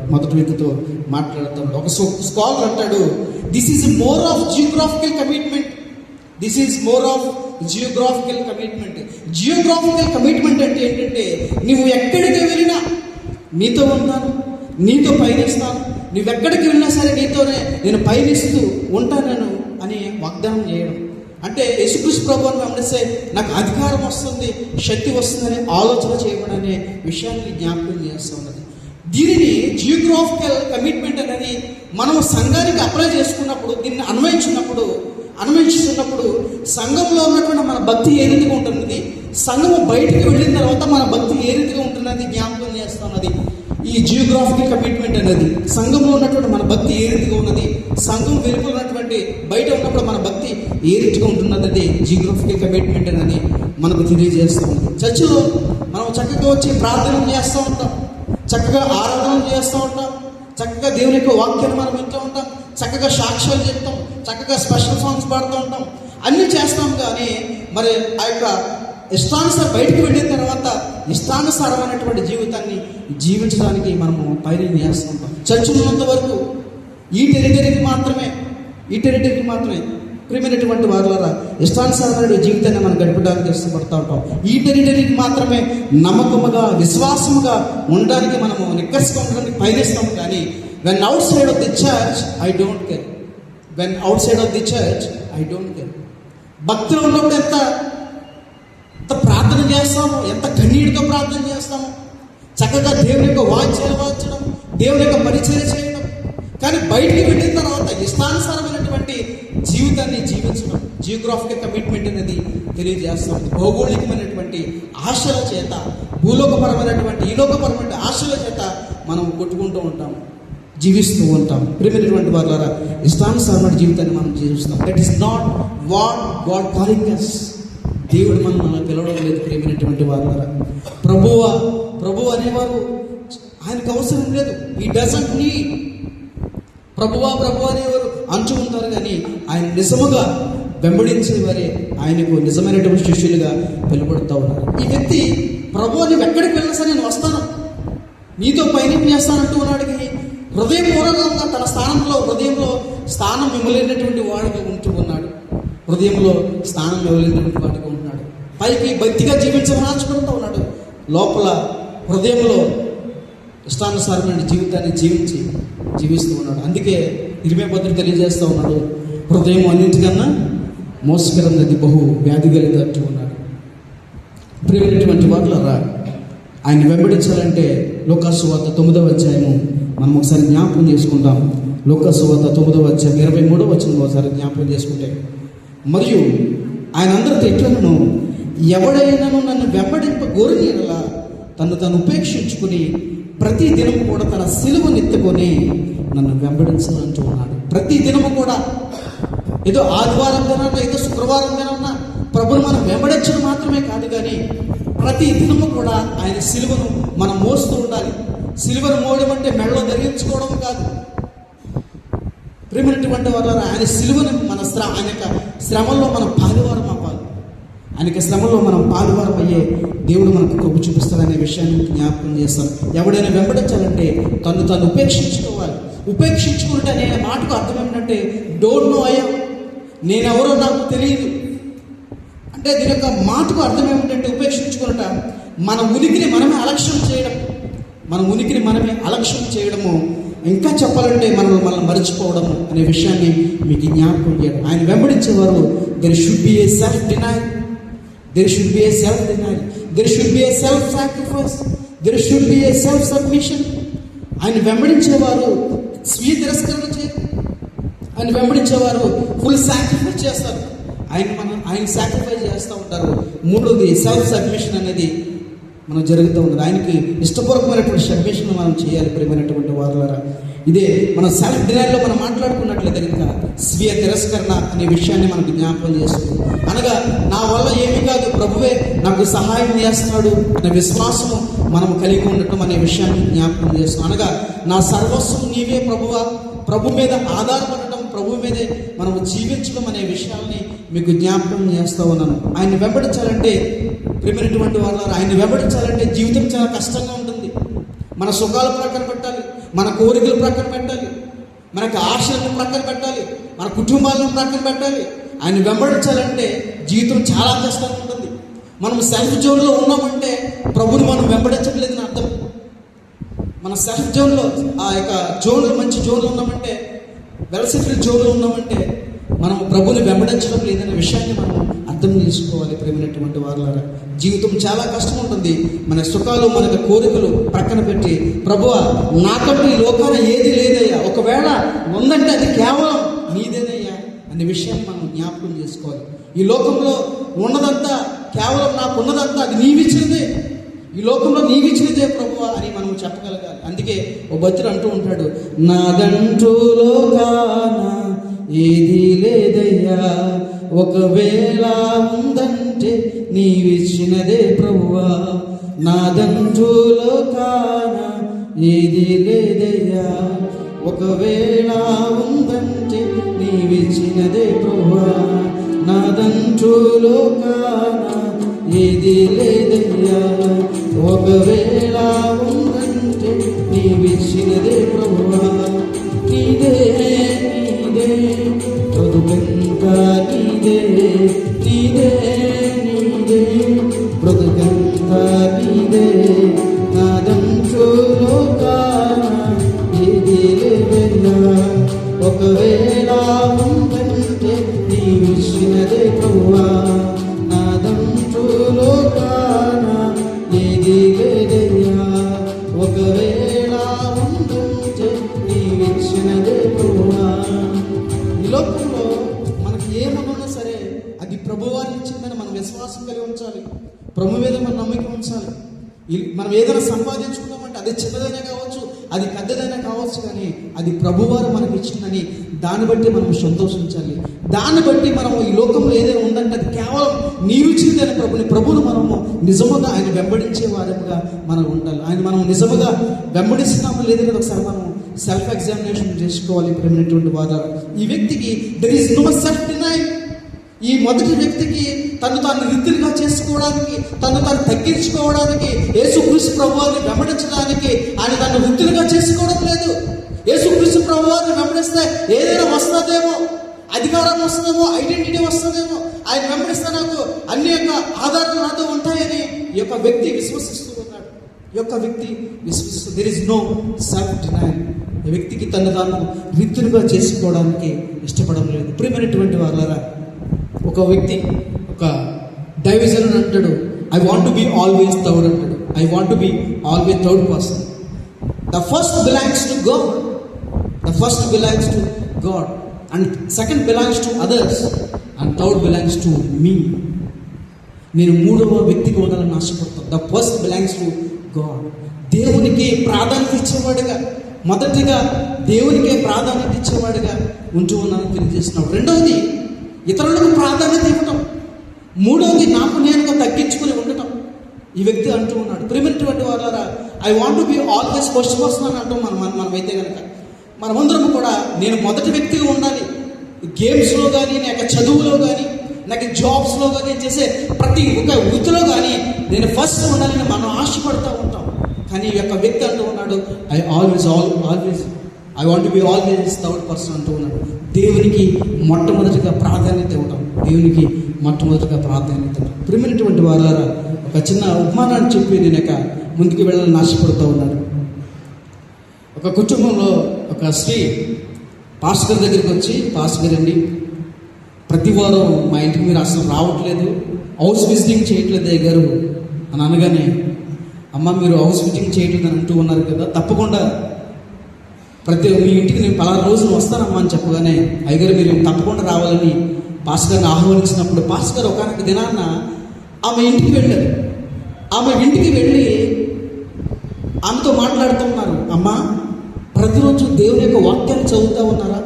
ఒక స్కాలర్ అంటాడు, this is more of geographical commitment. Geographical commitment అంటే ఏంటంటే, నువ్వు ఎక్కడికి వెళ్ళినా నీతో ఉంటాను, నీతో పయనిస్తాను, నువ్వెక్కడికి వెళ్ళినా సరే నీతోనే నేను పయనిస్తూ ఉంటాను అని వాగ్దానం చేయడం. అంటే యేసుక్రీస్తు ప్రభువుని వెంబడిస్తే నాకు అధికారం వస్తుంది, శక్తి వస్తుందని ఆలోచన చేయడం అనే విషయాన్ని జ్ఞాపకం చేస్తూ ఉన్నది. దీనిని జియోగ్రాఫికల్ కమిట్మెంట్ అనేది మనం సంఘానికి అప్లై చేసుకున్నప్పుడు, దీన్ని అన్వయించుతున్నప్పుడు సంఘంలో ఉన్నటువంటి మన భక్తి ఏ రీతిగా ఉంటున్నది, సంఘము బయటికి వెళ్ళిన తర్వాత మన భక్తి ఏ రీతిగా ఉంటున్నది జ్ఞాపకం చేస్తున్నది. ఈ జియోగ్రాఫికల్ కమిట్మెంట్ అనేది సంఘంలో ఉన్నటువంటి మన భక్తి ఏ రీతిగా ఉన్నది, సంఘం వెలుపల ఉన్నటువంటి బయట ఉన్నప్పుడు మన భక్తి ఏ రీతిగా ఉంటున్నది జియోగ్రాఫికల్ కమిట్మెంట్ అనేది మనకు తెలియజేస్తూ ఉంది. చర్చిలో మనం చక్కగా వచ్చి ప్రార్థన చేస్తూ ఉంటాం, చక్కగా ఆరాధన చేస్తూ ఉంటాం, చక్కగా దేవుని యొక్క వాక్యాన్ని మనం వింటూ ఉంటాం, చక్కగా సాక్ష్యాలు చెప్తాం, చక్కగా స్పెషల్ సాంగ్స్ పాడుతూ ఉంటాం, అన్నీ చేస్తాం. కానీ మరి ఆ యొక్క ఇష్టానుసారం బయటకు వెళ్ళిన తర్వాత ఇష్టానుసారమైనటువంటి జీవితాన్ని జీవించడానికి మనము పైన చేస్తుంటాం. చర్చలు ఉన్నంత వరకు ఈ టెరిటరీకి మాత్రమే ప్రియమైనటువంటి వారులారా ఇష్టానుసారమైన జీవితాన్ని మనం గడపడానికి ఇష్టపడుతూ ఉంటాం. ఈ టెరిటరీకి మాత్రమే నమ్మకముగా, విశ్వాసముగా ఉండడానికి మనము నిక్కర్సుగా ఉండడానికి పయనిస్తాం. కానీ when out side of the church I don't care. భక్తులు ఉన్నప్పుడు ఎంత ప్రార్థన చేస్తాము, ఎంత కన్నీటితో ప్రార్థన చేస్తాము, చక్కగా దేవుని యొక్క వాక్యాలు వాచడం, దేవుని యొక్క పరిచయం చేయడం. కానీ బయటికి వెళ్ళిన తర్వాత ఇష్టానుసారమైనటువంటి జీవితాన్ని జీవించడం, జియోగ్రాఫికల్ కమిట్మెంట్ అనేది తెలియజేస్తాం. భౌగోళికమైనటువంటి ఆశల చేత, భూలోకపరమైనటువంటి ఈలోకపరమైన ఆశల చేత మనం కొట్టుకుంటూ ఉంటాం, జీవిస్తూ ఉంటాం. ప్రియమైనటువంటి వారులారా ఇష్టానుసారమైన జీవితాన్ని మనం జీవిస్తాం. That is not what God calling us. దేవుడు మనం పిలవడం లేదు. ప్రియమైనటువంటి వారులారా ప్రభు అనేవారు ఆయనకు అవసరం లేదు. ఈ డజంట్ నీడ్ ప్రభు అనేవారు అంచు ఉంటారు. కానీ ఆయన నిజముగా వెంబడించే వారే ఆయనకు నిజమైనటువంటి శిష్యులుగా పిలువబడుతూ ఉన్నారు. ఈ వ్యక్తి ప్రభు అని ఎక్కడికి వెళ్ళినా సరే నేను వస్తాను, నీతో పయనం చేస్తానంటూ ఉన్నాడు. కానీ హృదయపూర్వకంగా తన హృదయంలో స్థానం ఇవ్వలేనటువంటి వాడిగా ఉంటూ ఉన్నాడు. పైకి భక్తిగా జీవించమనాచుకుంటూ ఉన్నాడు. లోపల హృదయంలో ఇష్టానుసారమైన జీవితాన్ని జీవిస్తూ ఉన్నాడు. అందుకే ఇరిమే పత్రిక తెలియజేస్తూ ఉన్నాడు, హృదయం అన్నింటికన్నా మోసకరమైనది, బహు వ్యాధి కలిగినట్టు ఉన్నాడు. ప్రియమైనటువంటి వారులారా ఆయన వెంబడించాలంటే లూకా సువార్త 9వ అధ్యాయము మనం ఒకసారి జ్ఞాపకం చేసుకుంటాం. లూకా సువార్త 9వ అధ్యాయం 23వ వచనం ఒకసారి జ్ఞాపకం చేసుకుంటే, మరియు ఆయన అందరితో ఎట్లను, ఎవడైనాను నన్ను వెంబడింప గోరిన యెడల తను ఉపేక్షించుకుని ప్రతి దినము కూడా తన సిలువనెత్తుకొని నన్ను వెంబడించాలంటూ ఉన్నాడు. ప్రతి దినము కూడా ఏదో ఆదివారం దినాన, ఏదో శుక్రవారం దినాన ప్రభుని మనం వెంబడించడం మాత్రమే కాదు, కానీ ప్రతి దినము కూడా ఆయన సిలువను మనం మోస్తూ ఉండాలి. సిలువను మోయడం అంటే మెడలో ధరించుకోవడం కాదు. ప్రేమైనటువంటి వారు, ఆయన సిలువను ఆయన యొక్క శ్రమల్లో మనం పాలువారం అవ్వాలి. ఆయన యొక్క శ్రమలో మనం పాలువారం అయ్యే దేవుడు మనకు కృప చూపిస్తాడనే విషయాన్ని జ్ఞాపకం చేస్తాను. ఎవడైనా వెంబడించాలంటే తను ఉపేక్షించుకోవాలి. ఉపేక్షించుకుంటే అనే మాటకు అర్థం ఏమిటంటే డోంట్ నో అయ్యా, నేనెవరో నాకు తెలియదు అంటే దీని యొక్క మాటకు అర్థం ఏమిటంటే ఉపేక్షించుకున్నట మన ఉనికిని మనమే అలక్ష్యం చేయడం, మన ఉనికిని మనమే అలక్ష్యం చేయడము, ఇంకా చెప్పాలంటే మనల్ని మర్చిపోవడము అనే విషయాన్ని మీకు జ్ఞాపకం చేయడం. ఆయన వెంబడించేవారు there should be a self denial, there should be a self denial, there should be a self sacrifice, there should be a self submission. ఆయన వెంబడించేవారు స్వీయ తిరస్కరణ చేయరు. ఆయన వెంబడించేవారు ఫుల్ సాక్రిఫైస్ చేస్తారు. ఆయన సాక్రిఫైస్ చేస్తూ ఉంటారు. మూడోది సెల్ఫ్ సబ్మిషన్ అనేది మనం జరుగుతూ ఉంది. ఆయనకి ఇష్టపూర్వకమైనటువంటి సబ్మిషన్ మనం చేయాలి. ప్రియమైనటువంటి వారులారా, ఇదే మనం సెల్ఫ్ డినైల్లో మనం మాట్లాడుకున్నట్లయితే కనుక స్వీయ తిరస్కరణ అనే విషయాన్ని మనకు జ్ఞాపకం చేస్తుంది. అనగా నా వల్ల ఏమీ కాదు, ప్రభువే నాకు సహాయం చేస్తున్నాడు అనే విశ్వాసము మనం కలిగి ఉండటం అనే విషయాన్ని జ్ఞాపకం చేస్తాం. అనగా నా సర్వస్వం నీవే ప్రభువా, ప్రభు మీద ఆధారపడటం, ప్రభు మీదే మనం జీవించడం అనే విషయాల్ని మీకు జ్ఞాపకం చేస్తూ ఉన్నాను. ఆయన వెంబడించాలంటే ప్రియమైనటువంటి వాళ్ళు, ఆయన వెంబడించాలంటే జీవితం చాలా కష్టంగా ఉంటుంది. మన సుఖాలు ప్రక్కన పెట్టాలి, మన కోరికలు ప్రక్కన పెట్టాలి, మనకు ఆశలను ప్రక్కన పెట్టాలి, మన కుటుంబాలను ప్రక్కన పెట్టాలి. ఆయన వెంబడించాలంటే జీవితం చాలా కష్టంగా ఉంటుంది. మనం సెల్ఫ్ జోన్లో ఉన్నామంటే ప్రభుని మనం వెంబడించట్లేదని అర్థం. మన సెల్ఫ్ జోన్లో, ఆ యొక్క జోన్లో, మంచి జోన్లో ఉన్నామంటే, వెల్సెటిల్ జోన్లో ఉన్నామంటే మనం ప్రభుని వెంబడించడం లేదనే విషయాన్ని మనం అర్థం చేసుకోవాలి. ప్రేమైనటువంటి వారులారా, జీవితం చాలా కష్టం ఉంటుంది. మన సుఖాలు, మన కోరికలు ప్రక్కన పెట్టి ప్రభువా నాకంటూ ఈ లోకాన ఏది లేదయ్యా, ఒకవేళ ఉందంటే అది కేవలం నీదేనయ్యా అనే విషయాన్ని మనం జ్ఞాపకం చేసుకోవాలి. ఈ లోకంలో ఉన్నదంతా కేవలం నాకున్నదంతా అది నీవిచ్చినదే, ఈ లోకంలో నీవిచ్చినదే ప్రభువా అని మనం చెప్పగలగాలి. అందుకే ఓ భక్తుడు అంటూ ఉంటాడు, నాదంటూ లోకాన ఏది లేదయ్యా, ఒకవేళ ఉందంటే నీవిచ్చినదే ప్రభువా, నాదంటూ లోకాన ఏది లేదయ్యా, ఒకవేళ ఉందంటే నీవిచ్చినదే ప్రభువా, నాదంటూ లోకాన ఏది లేదయ్యా, ఒకవేళ ఉందంటే నీవిచ్చినదే ప్రభువా, నీదే నీదే బ్రతుకంతా నీదే, నీదే నీదే బ్రతుకంతా నీదే, నాదంటూ లోకాన ఏది లేదయ్యా, ఒకవేళ ఉందంటే నీవిచ్చినదే ప్రభువా, నాదంటూ లోకాన ఏది లేదయ్యా, ఒకవేళ ఉందంటే నీవిచ్చినదే ప్రభువా. ఈ లోకంలో మనకి ఏమన్నా సరే అది ప్రభువారు ఇచ్చిందని మనం విశ్వాసం కలిగి ఉంచాలి. ప్రభు మీద మన నమ్మకం ఉంచాలి. మనం ఏదైనా సంపాదించుకున్నామంటే అది చిన్నదైనా కావచ్చు, అది పెద్దదైనా కావచ్చు, కానీ అది ప్రభువారు మనకి ఇచ్చిందని దాన్ని బట్టి మనం సంతోషించాలి. దాన్ని బట్టి మనం ఈ లోకంలో ఏదైనా ఉందంటే అది కేవలం నీవిచ్చిందని ప్రభుని మనము నిజముగా ఆయన వెంబడించే వారముగా మనం ఉండాలి. ఆయన మనం నిజముగా వెంబడిస్తున్నాము లేదని ఒకసారి మనం సెల్ఫ్ ఎగ్జామినేషన్ చేసుకోవాలి. ప్రేమైనటువంటి వారు, ఈ వ్యక్తికి there is no self denial. ఈ మొదటి వ్యక్తికి తాను రీతిగా చేసుకోవడానికి, తాను తగ్గించుకోవడానికి, యేసుక్రీస్తు ప్రభువారిని వెంబడించడానికి ఆయన తను వృత్తులుగా చేసుకోవడం లేదు. యేసుక్రీస్తు ప్రభువారిని వెంబడిస్తే ఏదైనా వస్తుందేమో, అధికారం వస్తుందేమో, ఐడెంటిటీ వస్తుందేమో, ఆయన వెంబడిస్తే నాకు అన్ని యొక్క ఆధారాలు నాతో ఉంటాయని ఈ యొక్క వ్యక్తి విశ్వసిస్తూ ఉన్నాడు. ఈ యొక్క వ్యక్తి విశ్వసిస్తూ there is no self denial. ఈ వ్యక్తికి తాను రీతులుగా చేసుకోవడానికి ఇష్టపడడం లేదు. ప్రియమైనటువంటి వారులారా, ఒక వ్యక్తి ఒక డైవిజన్ అంటాడు, I want to be always third అంటాడు. I want to be always third person. The first belongs to God, the first belongs to God and second belongs to others and third belongs to me. నేను మూడవ వ్యక్తిగా ఉండాలని ఆశపడతాను. The first belongs to God. దేవునికి ప్రాధాన్యత ఇచ్చేవాడుగా, మొదటిగా దేవునికే ప్రాధాన్యత ఇచ్చేవాడుగా ఉంటూ ఉన్నానని తెలియజేస్తున్నాడు. రెండవది ఇతరులకు ప్రాధాన్యత ఇవ్వటం. మూడవది నాకు నేనుగా తగ్గించుకుని ఉండటం. ఈ వ్యక్తి అంటూ ఉన్నాడు. ప్రియమైనటువంటి వాళ్ళారా, I want to be always first person అని అంటాం మనమైతే కనుక. మనమందరం కూడా నేను మొదటి వ్యక్తిగా ఉండాలి. గేమ్స్లో కానీ, నాకు చదువులో కానీ, నాకు జాబ్స్లో కానీ, చేసే ప్రతి ఒక్క వృత్తిలో కానీ నేను ఫస్ట్ ఉండాలని మనం ఆశపడుతూ ఉంటాం. కానీ ఈ యొక్క వ్యక్తి అంటూ ఉన్నాడు, I want to be always third person అంటూ ఉన్నాడు. దేవునికి మొట్టమొదటిగా ప్రాధాన్యత ఇవ్వడం. దేవునికి మొట్టమొదటిగా ప్రాధాన్యత ఇవ్వడం. ప్రియమైనటువంటి వారారా, ఒక చిన్న ఉపమానాన్ని చెప్పి నేను ముందుకు వెళ్ళాలని ఆశపడుతూ ఉన్నాడు. ఒక కుటుంబంలో ఒక స్త్రీ పాస్టర్ దగ్గరికి వచ్చి, పాస్టర్ అండి, ప్రతి వారం మా ఇంటికి మీరు అసలు రావట్లేదు, హౌస్ విజిటింగ్ చేయట్లేదు అయ్యగారు అని అనగానే, అమ్మ మీరు హౌస్ విజిటింగ్ చేయట్లేదు అని అంటూ ఉన్నారు కదా, తప్పకుండా మీ ఇంటికి నేను పలానా రోజున వస్తానమ్మా అని చెప్పగానే, అయ్యగారు మీరు తప్పకుండా రావాలని పాస్టర్ గారిని ఆహ్వానించినప్పుడు పాస్టర్ గారు ఒకనొక దినాన్న ఆమె ఇంటికి వెళ్ళారు. ఆమె ఇంటికి వెళ్ళి ఆమెతో మాట్లాడుతూ ఉన్నారు. అమ్మా, ప్రతిరోజు దేవుని యొక్క వాక్యాన్ని చదువుతూ ఉన్నారా?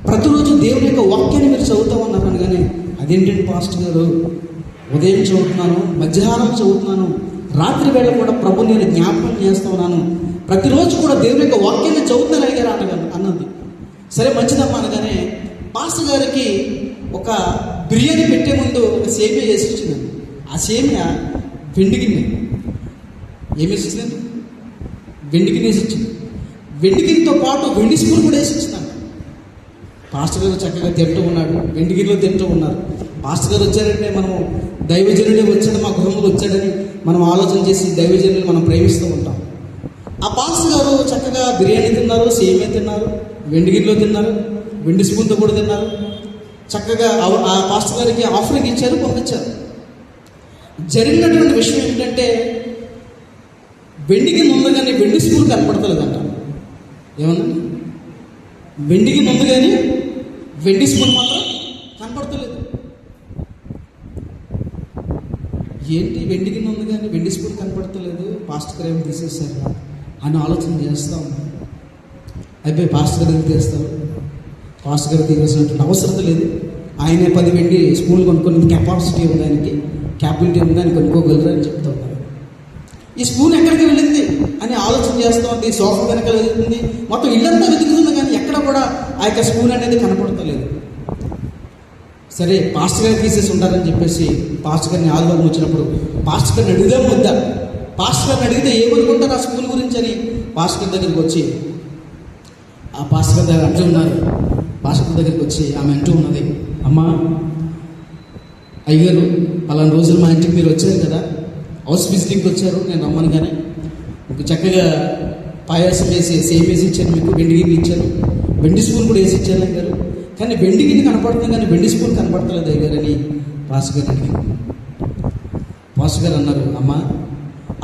ప్రతిరోజు దేవుని యొక్క వాక్యాన్ని మీరు చదువుతూ ఉన్నారు అనగానే, అదేంటండి పాస్టర్ గారు, ఉదయం చదువుతున్నాను, మధ్యాహ్నం చదువుతున్నాను, రాత్రి వేళ కూడా ప్రభు నేను జ్ఞాపకం చేస్తూ ఉన్నాను, ప్రతిరోజు కూడా దేవుని యొక్క వాక్యాన్ని చదువుతాను అడిగారు అన్నది. సరే మంచిదమ్మా అనగానే, పాస్టర్ గారికి ఒక బిర్యానీ పెట్టే ముందు ఒక సేమియా వేసి వచ్చిందండి. ఆ సేమియా వెండి గిన్నె ఏమి వేసి వచ్చిందండి? వెండి గిన్నె వేసి వచ్చింది. వెండి గిన్నెతో పాటు వెండి స్పూన్ కూడా వేసి వచ్చిందండి. పాస్టర్ గారు చక్కగా తింటూ ఉన్నాడు, వెండి గిన్నెలో తింటూ ఉన్నారు. పాస్టర్ గారు వచ్చారంటే మనము దైవజనుడే వచ్చాడు, మా గృహంలో వచ్చాడని మనం ఆలోచన చేసి దైవజనులు మనం ప్రేమిస్తూ ఉంటాం. ఆ పాస్టర్ గారు చక్కగా బిర్యానీ తిన్నారు, సేమియా తిన్నారు, వెండి గిన్నెలో తిన్నారు, వెండి స్పూన్తో కూడా తిన్నారు. చక్కగా ఆ పాస్టర్ గారికి ఆఫరింగ్ ఇచ్చారు, పంపించారు. జరిగినటువంటి విషయం ఏంటంటే, వెండి గిన్నె ఉంది కానీ వెండి స్పూన్ కనపడతలేదంట. ఏమన్నా వెండి గిన్నె ఉంది కానీ వెండి స్పూన్ మాత్రం కనపడతలేదు. ఏంటి వెండి గిన్నె ఉంది కానీ వెండి స్పూన్ కనపడతలేదు, పాస్టర్ గారు ఏమి తీసేశారు అని ఆలోచన చేస్తాం. అయిపోయి పాస్టర్ గారు ఎందుకు తీస్తారు? పాస్టర్ గారు తీయాల్సినటువంటి అవసరం లేదు. ఆయనే 10 వెండి స్పూన్లు కొనుక్కొని కెపాసిటీ ఉంది, ఆయనకి క్యాపబిలిటీ ఉంది, ఆయన కొనుక్కోగలరు అని చెప్తా ఉన్నారు. ఈ స్పూన్ ఎక్కడికి వెళ్ళింది అని ఆలోచన చేస్తూ ఉంది. సోఫా వెనకాల వెతుకుతుంది, మొత్తం ఇల్లంతా వెతుకుతుంది, కానీ ఎక్కడ కూడా ఆ యొక్క స్పూన్ అనేది కనపడతలేదు. సరే పాస్టర్ గారు తీసేసి ఉంటారని చెప్పేసి పాస్టర్ గారిని ఆదివారం వచ్చినప్పుడు పాస్టర్ గారిని అడిగితే వద్దా, పాస్టర్ గారిని అడిగితే ఏమనుకుంటారు ఆ స్పూన్ గురించి అని పాస్టర్ గారి దగ్గరికి వచ్చి ఆ పాస్టర్ గారి దగ్గర అంటూ ఉన్నారు. పాస్టర్ దగ్గరికి వచ్చి ఆమె అంటూ ఉన్నది, అమ్మా అయ్యారు పలానా రోజులు మా ఇంటికి మీరు వచ్చారు కదా, హౌస్ విజిటింగ్కి వచ్చారు, నేను రమ్మను కానీ మీకు చక్కగా పాయాసం వేసి సేమ్ వేసి ఇచ్చాను, మీకు వెండి గిన్నె ఇచ్చాను, వెండి స్పూన్ కూడా వేసి ఇచ్చాను అయ్యారు, కానీ వెండి గిన్నె కనపడుతుంది కానీ వెండి స్పూన్ కనపడతలేదు అయ్యారు అని పాస్టర్ గారు అడిగారు. పాస్టర్ గారు అన్నారు, అమ్మా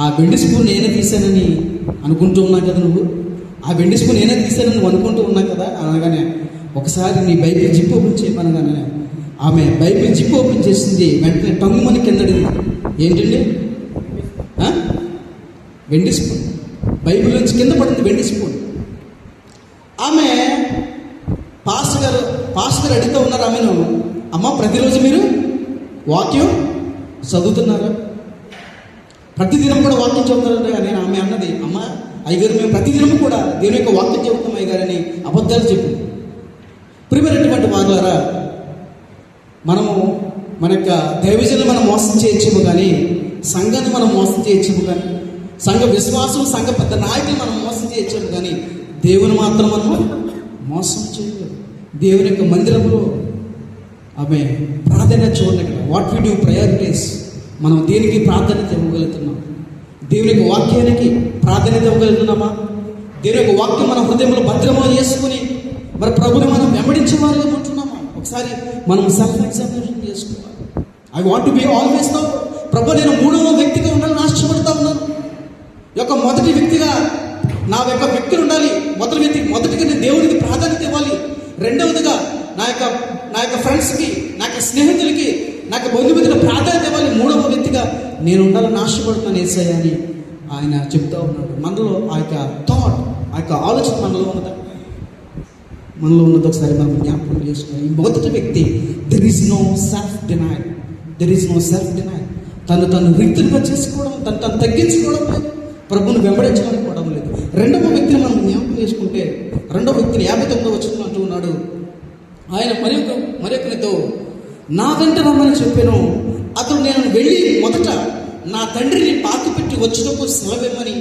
ఆ వెండి స్పూన్ నేనే తీశానని అనుకుంటూ ఉన్నావు కదా, నువ్వు ఆ వెండి స్పూన్ నేనే తీశానని నువ్వు అనుకుంటూ ఉన్నావు కదా అనగానే, ఒకసారి నీ బైబిల్ జిప్ ఓపెన్ చేయమనగానే ఆమె బైబిల్ జిప్ ఓపెన్ చేసింది. వెంటనే టంగుమని కిందడింది. ఏంటండి? వెండి స్పూన్ బైబిల్ నుంచి కింద పడింది, వెండి స్పూన్. ఆమె పాస్టర్ గారు అడుగుతూ ఉన్నారు ఆమెను, అమ్మ ప్రతిరోజు మీరు వాక్యం చదువుతున్నారా? ప్రతిదినం కూడా వాక్యం చదువుతారంటే అని ఆమె అన్నది. అమ్మ అయ్యగారు మేము ప్రతిదినం కూడా దేవుని యొక్క వాక్యం చదువుతాం అయ్యగారని అబద్ధాలు చెప్పింది. ప్రియమైనటువంటి వారులారా, మనము మన యొక్క దైవజనులు మనం మోసం చేయొచ్చేమో కానీ సంఘాన్ని మనం మోసం చేయొచ్చేమో కానీ సంఘ విశ్వాసం సంఘ పెద్ద నాయకులు మనం మోసం చేయొచ్చేమో కానీ దేవుని మాత్రం మనము మోసం చేయలేదు. దేవుని యొక్క మందిరంలో ఆమె ప్రాధాన్యత చూడండి. వాట్ వి డూ ప్రయారిటీస్, మనం దేనికి ప్రాధాన్యత ఇవ్వగలుగుతున్నాం? దేవుని యొక్క వాక్యానికి ప్రాధాన్యత ఇవ్వగలుగుతున్నామా? దేవుని యొక్క వాక్యం మన హృదయంలో భద్రమా చేసుకుని మరి ప్రభుని మనం వెంబడించే వారిగా ఉంటున్నామా? ఒకసారి మనం సెల్ఫ్ ఎగ్జామినేషన్ చేసుకోవాలి. I want to be always third. ప్రభు నేను మూడవ వ్యక్తిగా ఉండాలని ఆశపడతా ఉన్నాను. యొక్క మొదటి వ్యక్తిగా నా యొక్క వ్యక్తులు ఉండాలి. మొదటిగా నేను దేవునికి ప్రాధాన్యత ఇవ్వాలి. రెండవదిగా నా యొక్క ఫ్రెండ్స్కి, నా యొక్క స్నేహితులకి, నా యొక్క బంధుమిత్రుల ప్రాధాన్యత ఇవ్వాలి, మూడవ వ్యక్తిగా నేను ఉండాలని ఆశపడుతున్నాను యేసయ్య అని ఆయన చెప్తా ఉన్నాడు. మనలో ఆ యొక్క థాట్, ఆ యొక్క ఆలోచన మనలో ఉన్నదా? మనలో ఉన్నది ఒకసారి మనం జ్ఞాపకం చేసుకోవాలి. ఈ మొదటి వ్యక్తి, there is no self denial. There is no self denial. తను రీతిగా చేసుకోవడం, తను తగ్గించుకోవడం లేదు, ప్రభువును వెంబడించాలనుకోవడం లేదు. రెండవ వ్యక్తిని మనం జ్ఞాపకం చేసుకుంటే, రెండవ వ్యక్తిని 59వ వచనంలో అంటూ ఉన్నాడు, ఆయన మరొకరితో నా వెంట రమ్మని చెప్పాను. అతడు నేను వెళ్ళి మొదట నా తండ్రిని పాతిపెట్టి వచ్చినప్పుడు సెలవిమ్మని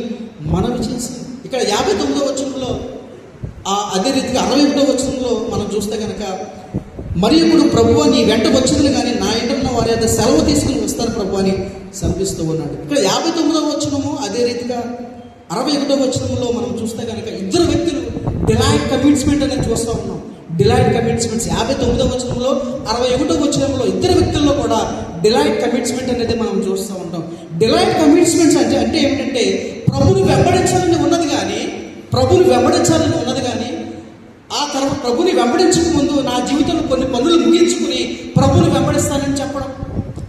మనవి చేశాను. ఇక్కడ 59వ వచనంలో, అదే రీతిగా 61వ వచనంలో మనం చూస్తే కనుక, మరి ఇప్పుడు ప్రభువా నీ వెంట వచ్చింది కానీ నా ఇంట ఉన్న వారి యొక్క సెలవు తీసుకుని వస్తారు ప్రభు అని సంపిస్తూ ఉన్నాడు. ఇక్కడ 59వ వచనము, అదే రీతిగా 61వ వచనంలో మనం చూస్తే కనుక ఇద్దరు వ్యక్తులు డిలైట్ కమిట్మెంట్ అనేది చూస్తూ ఉన్నాం. డిలైట్ కమిట్మెంట్స్ 59వ వచనంలో, 61వ వచనంలో ఇద్దరు వ్యక్తుల్లో కూడా డిలైట్ కమిట్మెంట్ అనేది మనం చూస్తూ ఉంటాం. డిలైట్ కమిట్మెంట్స్ అంటే ఏమిటంటే, ప్రభుని వెంబడించాలని ఉన్నది కానీ ఆ తర్వాత ప్రభుని వెంబడించక ముందు నా జీవితంలో కొన్ని పనులు ముగించుకుని ప్రభుని వెంబడిస్తానని చెప్పడం.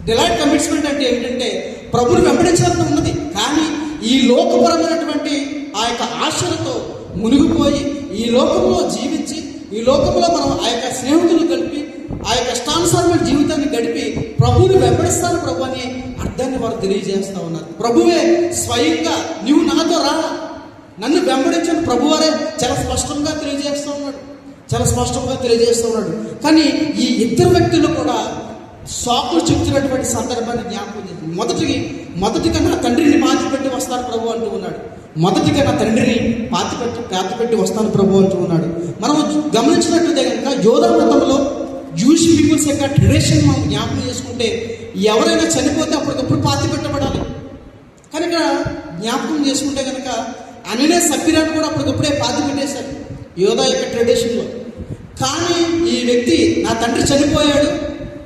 డిలైట్ కమిట్మెంట్ అంటే ఏమిటంటే, ప్రభుని వెంబడించాలని ఉన్నది కానీ ఈ లోకపరమైనటువంటి ఆ యొక్క ఆశలతో మునిగిపోయి ఈ లోకంలో జీవించి, ఈ లోకంలో మనం ఆ యొక్క స్నేహితులు కలిపి ఆ యొక్క ఇష్టానుసారమైన జీవితాన్ని గడిపి ప్రభువుని వెంబడిస్తాను ప్రభు అని అర్థాన్ని వారు తెలియజేస్తూ ఉన్నారు. ప్రభువే స్వయంగా నీవు నాతో రా, నన్ను వెంబడించని ప్రభువారే చాలా స్పష్టంగా తెలియజేస్తూ ఉన్నాడు. కానీ ఈ ఇద్దరు వ్యక్తులు కూడా సాకులు చెప్తున్నటువంటి సందర్భాన్ని జ్ఞాపకం చేస్తుంది. మొదటిగా నా తండ్రిని పాతిపెట్టి వస్తాను ప్రభు అంటూ ఉన్నాడు. పాతిపెట్టి వస్తాను ప్రభు అంటూ ఉన్నాడు. మనం గమనించినట్లయితే కనుక యోధా మతంలో జూయిష్ పీపుల్స్ యొక్క ట్రెడిషన్ మనం జ్ఞాపకం చేసుకుంటే, ఎవరైనా చనిపోతే అప్పటికప్పుడు పాతి పెట్టబడాలి. కనుక జ్ఞాపకం చేసుకుంటే కనుక అననే సఫీరాను కూడా అప్పటికప్పుడే పాతి పెట్టేశారు యోధా యొక్క ట్రెడిషన్లో. కానీ ఈ వ్యక్తి నా తండ్రి చనిపోయాడు,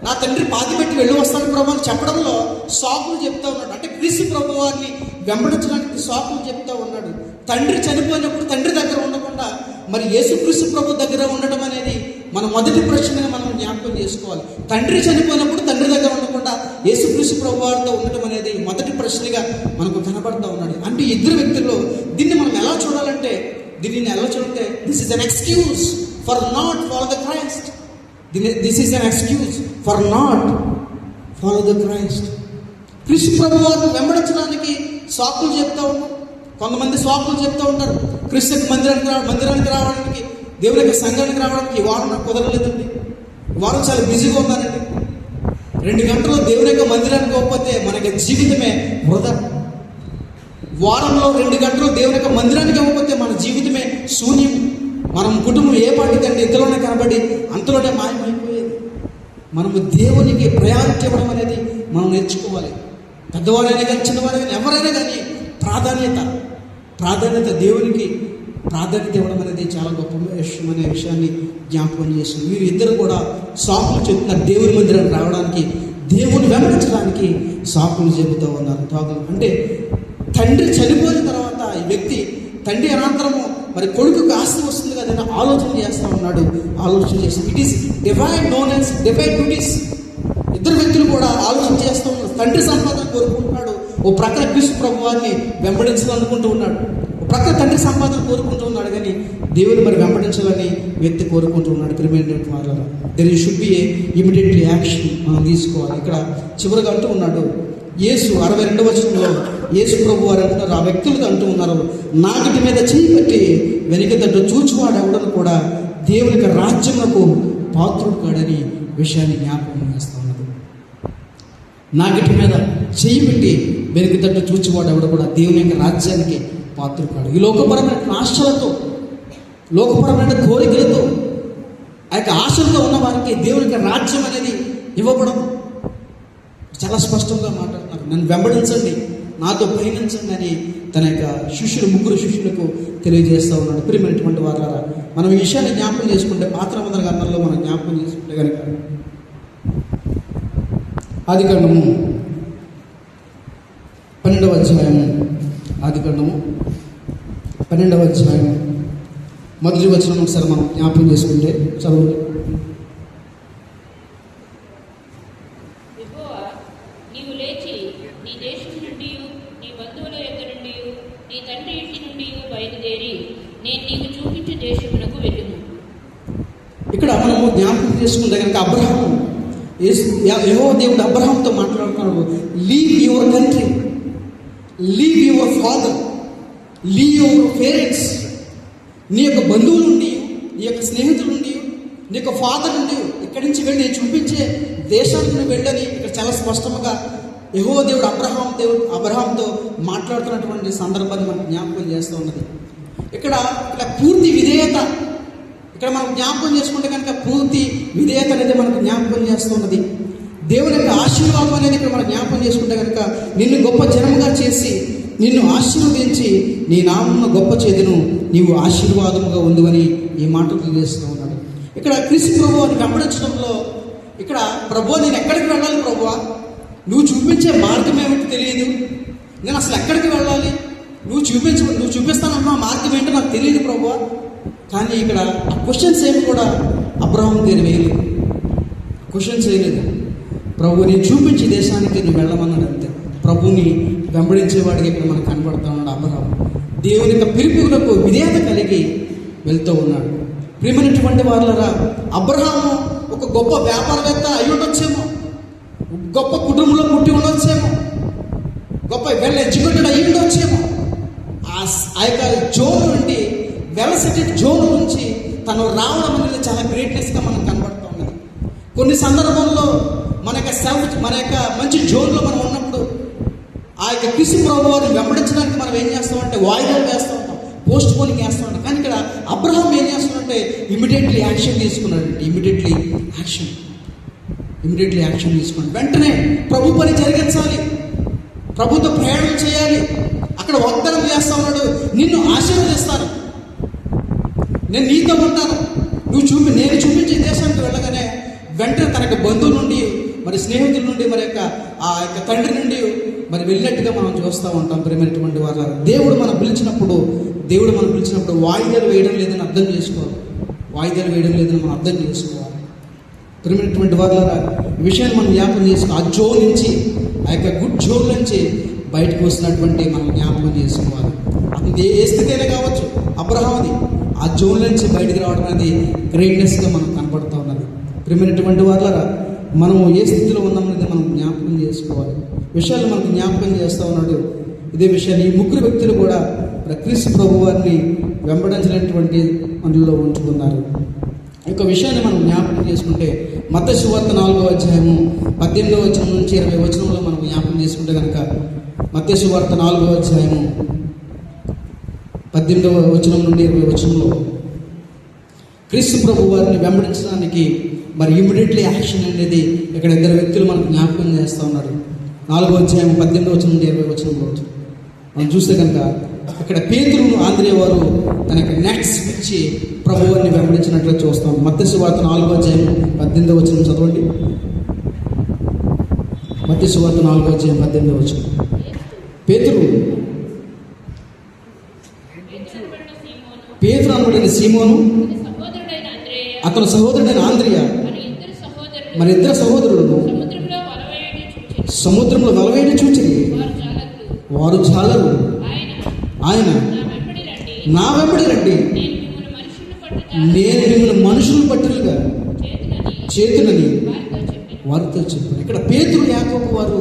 నా తండ్రి పాతి పెట్టి వెళ్ళి వస్తాను ప్రభు అని చెప్పడంలో సాకులు చెప్తా ఉన్నాడు. అంటే క్రీస్తు ప్రభు వారిని వెంబడించడానికి సాకులు చెప్తా ఉన్నాడు. తండ్రి చనిపోయినప్పుడు తండ్రి దగ్గర ఉండకుండా మరి యేసుక్రీస్తు ప్రభు దగ్గర ఉండడం అనేది మన మొదటి ప్రశ్నగా మనం జ్ఞాపకం చేసుకోవాలి. తండ్రి చనిపోయినప్పుడు తండ్రి దగ్గర ఉండకుండా యేసుక్రీస్తు ప్రభు వారితో ఉండటం అనేది మొదటి ప్రశ్నగా మనకు కనబడతా ఉన్నాడు. అంటే ఇద్దరు వ్యక్తుల్లో దీన్ని మనం ఎలా చూడాలంటే this is an excuse for not follow the Christ. This is an excuse for not follow the Christ. క్రీస్తు ప్రభు వారిని వెంబడించడానికి సాకులు చెప్తా ఉన్నారు. కొంతమంది సాకులు చెప్తూ ఉంటారు. క్రీస్తు మందిరానికి రావడానికి, దేవుని యొక్క సంఘానికి రావడానికి ఈ వారం నాకు కుదరలేదండి, ఈ వారం చాలా బిజీగా ఉన్నానండి. 2 గంటలు దేవుని యొక్క మందిరానికి పోతే మన యొక్క జీవితమే వృధా. వారంలో 2 గంటలు దేవుని యొక్క మందిరానికి ఇవ్వకపోతే మన జీవితమే శూన్యం. మనం కుటుంబం ఏ పాటికంటే ఇంతలోనే కనబడి అంతలోనే మాయమైపోయేది. మనము దేవునికి ప్రయారిటీ ఇవ్వడం అనేది మనం నేర్చుకోవాలి. పెద్దవాడైనా కానీ చిన్నవాడైనా కానీ ఎవరైనా కానీ ప్రాధాన్యత దేవునికి ప్రాధాన్యత ఇవ్వడం అనేది చాలా గొప్ప విషయం అనే విషయాన్ని జ్ఞాపకం చేస్తుంది. వీరు ఇద్దరు కూడా సాకులు చెప్తున్నారు. దేవుని మందిరానికి రావడానికి, దేవుని వెంబడించడానికి సాకులు చెబుతూ ఉన్నారు. అంటే తండ్రి చనిపోయిన తర్వాత ఈ వ్యక్తి తండ్రి అనంతరము మరి కొడుకుకు ఆస్తి వస్తుంది కదని ఆలోచన చేస్తూ ఉన్నాడు. It is divide known as divide duties. ఇద్దరు వ్యక్తులు కూడా ఆలోచన చేస్తూ ఉన్నారు. తండ్రి సంపాదన కోరుకుంటున్నాడు, ఓ ప్రక్కన క్రీస్తు ప్రభు వారిని వెంబడించాలనుకుంటూ ఉన్నాడు. ఓ ప్రక్కన తండ్రి సంపాదన కోరుకుంటూ ఉన్నాడు, కానీ దేవుని మరి వెంబడించాలని వ్యక్తి కోరుకుంటూ ఉన్నాడు. ప్రియమైనటువంటి వారలారా, there should be a immediately action మనం తీసుకోవాలి. ఇక్కడ చివరిగా అంటూ ఉన్నాడు యేసు 62వ వచనంలో యేసు ప్రభు వారు అంటున్నారు, ఆ వ్యక్తులకు అంటూ ఉన్నారు, నాగిటి మీద చేయి పెట్టి వెనుకతట్టు చూచువాడు ఎవడను కూడా దేవునికి రాజ్యములకు పాత్రుడు కాడని విషయాన్ని జ్ఞాపకం చేస్తూ ఉన్నది. నాగిటి మీద చేయి పెట్టి వెనుకతట్టు చూచువాడు ఎవడు కూడా దేవుని యొక్క రాజ్యానికి పాత్రుడు కాడు. ఈ లోకపరమైన ఆశలతో, లోకపరమైన కోరికలతో, ఆ యొక్క ఆశలతో ఉన్న వారికి దేవునికి రాజ్యం అనేది ఇవ్వబడదు. చాలా స్పష్టంగా మాట్లాడుతున్నారు, నన్ను వెంబడించండి, నాతో పయనించండి అని తన యొక్క ముగ్గురు శిష్యులకు తెలియజేస్తూ ఉన్నాడు. ప్రియమైనటువంటి వారలారా, మనం ఈ విషయాన్ని జ్ఞాపకం చేసుకుంటే పాత నిబంధన గ్రంథంలో మనం జ్ఞాపకం చేసుకుంటే కనుక ఆదికాండము 12వ అధ్యాయము, ఆదికాండము 12వ అధ్యాయము మొదటి వచనం ఒకసారి మనం జ్ఞాపకం చేసుకుంటే చదువు. నుండి బయలుదేరి నేను నీకు చూపించే దేశమునకు వెళ్ళుము. ఇక్కడ మనము జ్ఞాపకం చేసుకుంటే కనుక అబ్రహాము యెహోవా దేవుడు అబ్రహాంతో మాట్లాడుతున్నాడు. Leave your country, leave your father, leave your parents. నీ యొక్క బంధువులు ఉండి, నీ యొక్క స్నేహితులు ఉండి, నీ యొక్క ఫాదర్ ఉండి ఇక్కడి నుంచి వెళ్ళి నేను చూపించే దేశానికి నువ్వు వెళ్ళని ఇక్కడ చాలా స్పష్టంగా యెహోవా దేవుడు అబ్రహాంతో మాట్లాడుతున్నటువంటి సందర్భాన్ని మనం జ్ఞాపకం చేస్తూ ఉన్నది. ఇక్కడ పూర్తి విధేయత, ఇక్కడ మనం జ్ఞాపకం చేసుకుంటే కనుక పూర్తి విధేయత అనేది మనకు జ్ఞాపకం చేస్తున్నది. దేవుని యొక్క ఆశీర్వాదం అనేది ఇక్కడ మనం జ్ఞాపకం చేసుకుంటే కనుక నిన్ను గొప్ప జనముగా చేసి నిన్ను ఆశీర్వదించి నీ నామమును గొప్ప చేదును, నీవు ఆశీర్వాదముగా ఉందని ఈ మాటలు తెలియజేస్తూ ఉన్నాడు. ఇక్కడ క్రీస్తు ప్రభువుని వెంబడించడంలో ఇక్కడ ప్రభువా నేను ఎక్కడికి వెళ్ళాలి ప్రభువా, నువ్వు చూపించే మార్గం ఏమిటి తెలియదు, నేను అసలు ఎక్కడికి వెళ్ళాలి, నువ్వు చూపిస్తానన్నా మార్గం ఏంటో నాకు తెలియదు ప్రభువా. కానీ ఇక్కడ ఆ క్వశ్చన్స్ ఏమి కూడా అబ్రహాం దగ్గర వేయలేదు, క్వశ్చన్స్ వేయలేదు. ప్రభు నేను చూపించే దేశానికి నువ్వు వెళ్ళమన్నాడు అంతే. ప్రభుని వెంబడించేవాడికి ఇక్కడ మనకు కనబడతా ఉన్నాడు అబ్రహాం. దేవుని యొక్క పిలుపులకు విధేయత కలిగి వెళ్తూ ఉన్నాడు. ప్రియమైనటువంటి వారులారా, అబ్రహాము ఒక గొప్ప వ్యాపారవేత్త అయి ఉండొచ్చేమో, గొప్ప కుటుంబంలో పుట్టి ఉండొచ్చేమో, గొప్ప వెల్ ఎడ్యుకేటెడ్ అయి ఉండొచ్చేమో. ఆ యొక్క జోన్ నుండి, వెల్ సెటిల్డ్ జోన్ నుంచి తను రావడం అనేది చాలా గ్రేట్నెస్గా మనకు కనబడుతూ ఉన్నది. కొన్ని సందర్భంలో మన యొక్క మంచి జోన్లో మనం ఉన్నప్పుడు ఆ యొక్క క్రీస్తు ప్రభువుని వెంబడించడానికి మనం ఏం చేస్తామంటే వాయిదాలు వేస్తూ ఉంటాం, పోస్ట్ పోనింగ్ వేస్తూ ఉంటాం. కానీ ఇక్కడ అబ్రహాం ఏం చేస్తున్నాడంటే ఇమీడియట్లీ యాక్షన్ తీసుకున్నాడు. ఇమీడియట్లీ యాక్షన్ తీసుకున్నాడు. వెంటనే ప్రభు పని జరిగించాలి, ప్రభుతో ప్రయాణం చేయాలి. అక్కడ వాగ్దానం చేస్తా ఉన్నాడు, నిన్ను ఆశీర్వదిస్తాను, నేను నీతో ఉంటాను, నేను చూపించే దేశానికి వెళ్ళగానే వెంటనే తన యొక్క బంధువుల నుండి, మరి స్నేహితుల నుండి, మరి ఆ యొక్క తండ్రి నుండి మరి వెళ్ళినట్టుగా మనం చూస్తూ ఉంటాం. ప్రియమైనటువంటి వాళ్ళ దేవుడు మనం పిలిచినప్పుడు వాయిదాలు వేయడం లేదని అర్థం చేసుకోవాలి. మనం అర్థం చేసుకోవాలి. ప్రియమైనటువంటి వాళ్ళ ఈ విషయాన్ని మనం జ్ఞాపకం చేసుకోవాలి. ఆ జోన్ నుంచి, ఆ యొక్క గుడ్ జోన్ నుంచి బయటకు వస్తున్నటువంటి మనం జ్ఞాపకం చేసుకోవాలి. అది ఏ స్థితి అయినా కావచ్చు, అబ్రహాంది ఆ జోన్ నుంచి బయటకు రావడం అనేది గ్రేట్నెస్గా మనకు కనపడుతూ ఉన్నది. ప్రియమైనటువంటి వాళ్ళ మనము ఏ స్థితిలో ఉన్నామనేది మనం జ్ఞాపకం చేసుకోవాలి. విషయాలు మనకు జ్ఞాపకం చేస్తూ ఉన్నాడు. ఇదే విషయాన్ని ఈ ముగ్గురు వ్యక్తులు కూడా క్రీస్తు ప్రభు వారిని వెంబడించినటువంటి మనలో ఉంచుకున్నారు. ఈ యొక్క విషయాన్ని మనం జ్ఞాపకం చేసుకుంటే మత్తయి సువార్త 4వ అధ్యాయము 18వ వచనం నుంచి 20వ వచనంలో మనం జ్ఞాపకం చేసుకుంటే కనుక మత్తయి సువార్త 4వ అధ్యాయము 18వ వచనం నుండి 20వ వచనంలో క్రీస్తు ప్రభు వారిని వెంబడించడానికి మరి ఇమ్మీడియట్లీ యాక్షన్ అనేది ఇక్కడ ఇద్దరు వ్యక్తులు మనకు జ్ఞాపకం చేస్తూ ఉన్నారు. 4వ అధ్యాయం 18వ వచనం నుండి 20వ వచనంలో మనం చూస్తే కనుక ఇక్కడ పేతురును ఆంద్రేయ వారు తన యొక్క నెక్స్ట్ ఇచ్చి ప్రభువారిని వెంబడించినట్లు చూస్తాం. మత్తయి సువార్త 4వ అధ్యాయం 18వ వచనం చదవండి. మత్తయి సువార్త 4వ అధ్యాయం 18వ వచనం. పేతురు అనబడిన సీమోను, అతని సహోదరుడైన ఆంద్రేయ, మరి ఇద్దరు సహోదరులను సముద్రంలో వలవేయడం చూచిరి. వారు చాలరు. ఆయన నా వెంబడి రండి, నేను మిమ్మల్ని మనుషులు పట్టులుగా చేతులని వారితో చెప్పారు. ఇక్కడ పేతురు యాకోబు వారు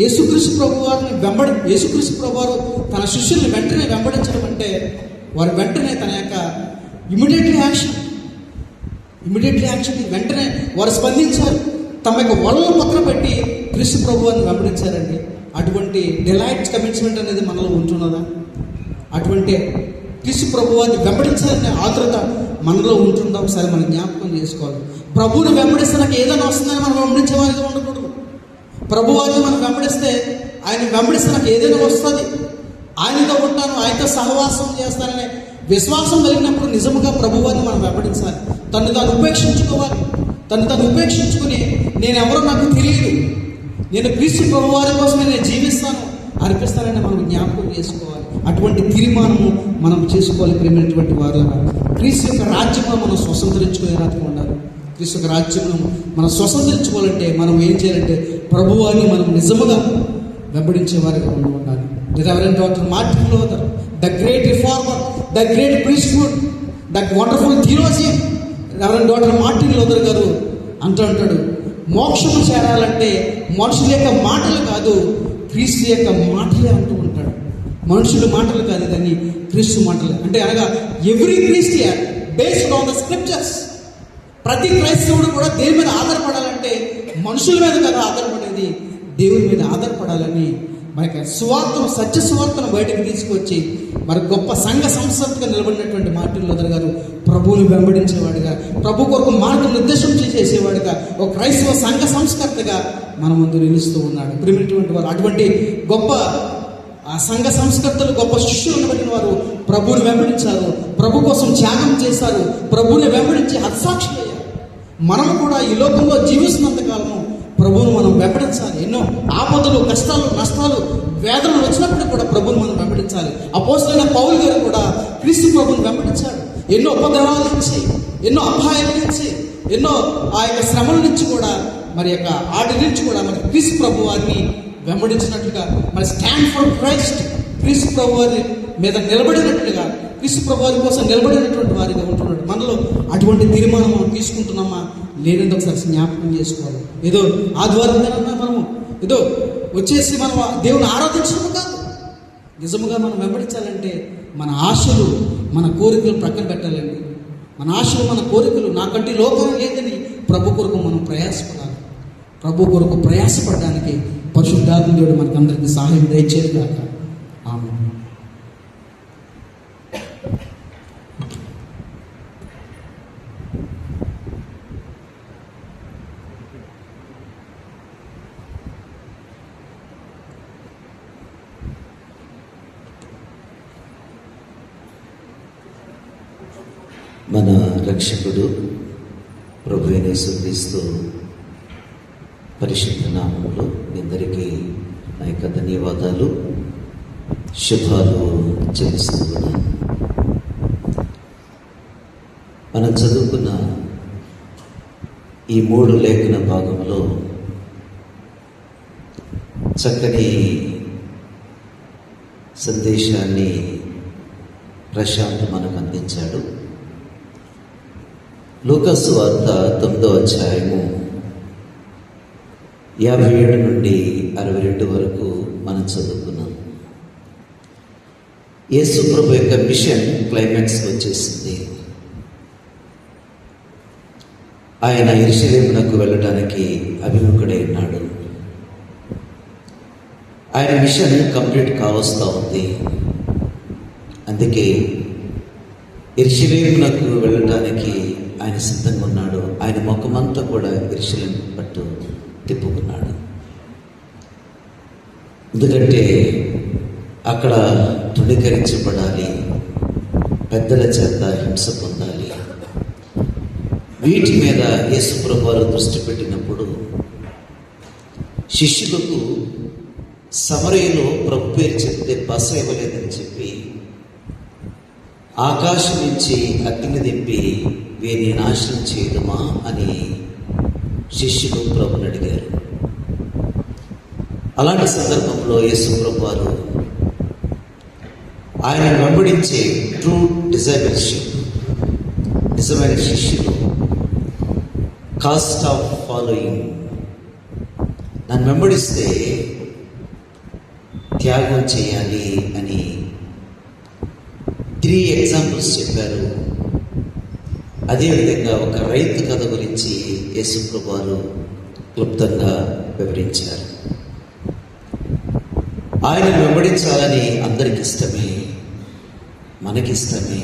యేసుక్రీస్తు ప్రభు వారు తన శిష్యుల్ని వెంటనే వెంబడించడం అంటే వారు వెంటనే తన యొక్క ఇమీడియట్లీ యాక్షన్ వెంటనే వారు స్పందించారు. తమ యొక్క వలలు పక్కన పెట్టి క్రీస్తు ప్రభువాన్ని వెంబడించారండి. అటువంటి డిలైట్ కమిట్మెంట్ అనేది మనలో ఉంటున్నదా? అటువంటి క్రీస్తు ప్రభువాన్ని వెంబడించాలనే ఆతృత మనలో ఉంటుందా? ఒకసారి మనం జ్ఞాపకం చేసుకోవాలి. ప్రభువుని వెంబడిస్తే నాకు ఏదైనా వస్తుందని మనం వెంబడించే వారిగా ఉండకూడదు. ప్రభువాన్ని మనం వెంబడిస్తే నాకు ఏదైనా వస్తుంది, ఆయనతో ఉంటాను, ఆయనతో సహవాసం చేస్తాననే విశ్వాసం కలిగినప్పుడు నిజముగా ప్రభువాన్ని మనం వెంబడించాలి. తను తాను ఉపేక్షించుకుని నేనెవరో నాకు తెలియదు, నేను క్రీస్తు ప్రభువారి కోసమే నేను జీవిస్తాను, అర్పిస్తానని మనం జ్ఞాపకం చేసుకోవాలి. అటువంటి తీర్మానము మనం చేసుకోవాలి. ప్రేమైనటువంటి వారు క్రీస్తు యొక్క రాజ్యంలో మనం స్వతంత్రించుకునే రాత్రి ఉండాలి. క్రీస్తు యొక్క రాజ్యంలో మనం స్వతంత్రించుకోవాలంటే మనం ఏం చేయాలంటే ప్రభువాన్ని మనం నిజముగా వెంబడించే వారిగా ఉండాలి. Reverend doctor Martin Luther, the great reformer, the great priesthood, the wonderful theologian reverend doctor Martin Luther గారు అంటాడు, మోక్షము చేరాలంటే మనుషుల యొక్క మాటలు కాదు, క్రీస్తు యొక్క మాటలే అంటూ ఉంటాడు. మనుషుల మాటలు కాదు కానీ క్రీస్తు మాటలు. అంటే అనగా every Christian based on the scriptures. ప్రతి క్రైస్తవుడు కూడా దేవుని మీద ఆధారపడాలంటే మనుషుల మీద కదా ఆధారపడేది, దేవుని మీద ఆధారపడాలని మనకి సువార్తను, సత్య సువార్తను బయటకు తీసుకొచ్చి మరి గొప్ప సంఘ సంస్థగా నిలబడినటువంటి మార్టిన్ లూథర్ గారు ప్రభువుని వెంబడించేవాడుగా, ప్రభు కొరకు మార్గం నిర్దేశం చేసేవాడుగా, ఒక క్రైస్తవ సంఘ సంస్కర్తగా మన ముందు నిలుస్తూ ఉన్నాడు. ప్రియమైనటువంటి వారు, అటువంటి గొప్ప ఆ సంఘ సంస్కర్తలు, గొప్ప శిష్యులు ఉండబడిన వారు ప్రభువుని వెంబడించారు, ప్రభు కోసం త్యాగం చేశారు, ప్రభువుని వెంబడించి హత్సాక్షులయ్యారు. మనం కూడా ఈ లోకంలో జీవిస్తున్నంతకాలము ప్రభువును మనం వెంబడించాలి. ఎన్నో ఆపదలు, కష్టాలు, నష్టాలు, వేదనలు వచ్చినప్పుడు కూడా ప్రభువును మనం వెంబడించాలి. అపోస్తలుడైన పౌలు గారు కూడా క్రీస్తు ప్రభువును వెంబడించాడు. ఎన్నో ఉపద్రవాల నుంచి, ఎన్నో అపాయాల నుంచి, ఎన్నో ఆ యొక్క శ్రమల నుంచి కూడా, మరి యొక్క ఆడి నుంచి కూడా మరి క్రీస్తు ప్రభు వారిని వెంబడించినట్లుగా, మరి స్టాండ్ ఫర్ క్రైస్ట్, క్రీస్తు ప్రభు వారి మీద నిలబడినట్లుగా, క్రీస్తు ప్రభు వారి కోసం నిలబడినటువంటి వారిగా ఉంటున్నాడు. మనలో అటువంటి తీర్మానం మనం తీసుకుంటున్నామా లేనిది ఒకసారి జ్ఞాపకం చేసుకోవాలి. ఏదో ఆదివారంగా మనము ఏదో వచ్చేసి మనం దేవుని ఆరాధించడం కాదు. నిజముగా మనం వెంబడించాలంటే మన ఆశలు, మన కోరికలు ప్రక్కన పెట్టాలండి. మన ఆశలు, మన కోరికలు నాకంటే లోకం లేదని ప్రభు కొరకు మనం ప్రయాసపడాలి. ప్రభు కొరకు ప్రయాసపడడానికి పరిశుద్ధాత్మ దేవుడు మనకందరికీ సహాయం దయచేది కాక. ఆమేన్. మన రక్షకుడు ప్రభు అయిన యేసుక్రీస్తు పరిశుద్ధ నామములో అందరికీ నా యొక్క ధన్యవాదాలు, శుభాలు చెల్లిస్తున్నాను. మనం చదువుకున్న ఈ 3 లేఖన భాగంలో చక్కని సందేశాన్ని ప్రశాంత్ మనకు అందించాడు. లూకాసు వార్త 9వ అధ్యాయము 57 నుండి 62 వరకు మనం చదువుకున్నాం. యేసు ప్రభు యొక్క మిషన్ క్లైమాక్స్కి వచ్చేసింది. ఆయన యెరూషలేమునకు వెళ్ళడానికి అభిముఖుడై ఉన్నాడు. ఆయన మిషన్ కంప్లీట్ కావస్తూ ఉంది. అందుకే యెరూషలేమునకు వెళ్ళడానికి ఆయన సిద్ధంగా ఉన్నాడు. ఆయన ముఖమంతా కూడా యెరూషలేము పట్టు తిప్పుకున్నాడు. ఎందుకంటే అక్కడ తృణీకరించబడాలి, పెద్దల చేత హింస పొందాలి. వీటి మీద యేసు ప్రభువారు దృష్టి పెట్టినప్పుడు శిష్యులకు సమరయలో ప్రభు పేరు చెప్తే బస ఇవ్వలేదని చెప్పి ఆకాశం నుంచి అగ్ని దింపి వీరిని నాశనం చేయదుమా అని శిష్యులు ప్రభుని అడిగారు. అలాంటి సందర్భంలో యేసు ప్రభు వారు ఆయన వెంబడించే ట్రూ డిసైబుల్షిప్, నిజమైన శిష్యులు, కాస్ట్ ఆఫ్ ఫాలోయింగ్, నన్ను వెంబడిస్తే త్యాగం చేయాలి అని 3 ఎగ్జాంపుల్స్ చెప్పారు. అదేవిధంగా ఒక రైతు కథ గురించి యేసు ప్రభు వారు క్లుప్తంగా వివరించారు. ఆయన వెంబడించాలని అందరికి ఇష్టమే, మనకిష్టమే.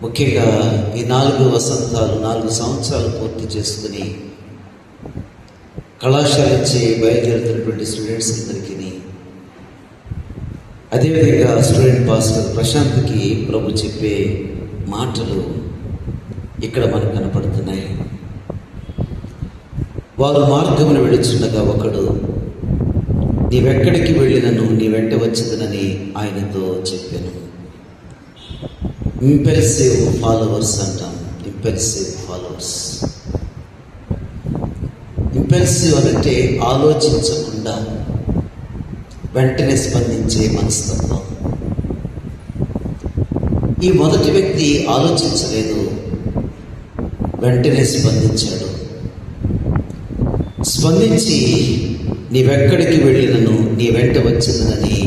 ముఖ్యంగా ఈ 4 సంవత్సరాలు పూర్తి చేసుకుని కళాశాల నుంచి బయలుదేరుతున్నటువంటి స్టూడెంట్స్ అందరికీ, అదేవిధంగా స్టూడెంట్ పాస్టర్ ప్రశాంత్కి ప్రభు చెప్పే మాటలు ఇక్కడ మనకు కనపడుతున్నాయి. వారు మార్గమును వెళుచుండగా ఒకడు, నీవెక్కడికి వెళ్ళినను నీ వెంట వచ్చేదనని ఆయనతో చెప్పాను. ఇంపల్సివ్ ఫాలోవర్స్ అంటాం. Impulsive followers. ఇంపల్సివ్ అంటే ఆలోచించకుండా వెంటనే స్పందించే మనస్తత్వం. ఈ మొదటి వ్యక్తి ఆలోచించలేదు, వెంటనే స్పందించాడు. స్పందించి నీవెక్కడికి వెళ్ళినను నీ వెంట వచ్చిందని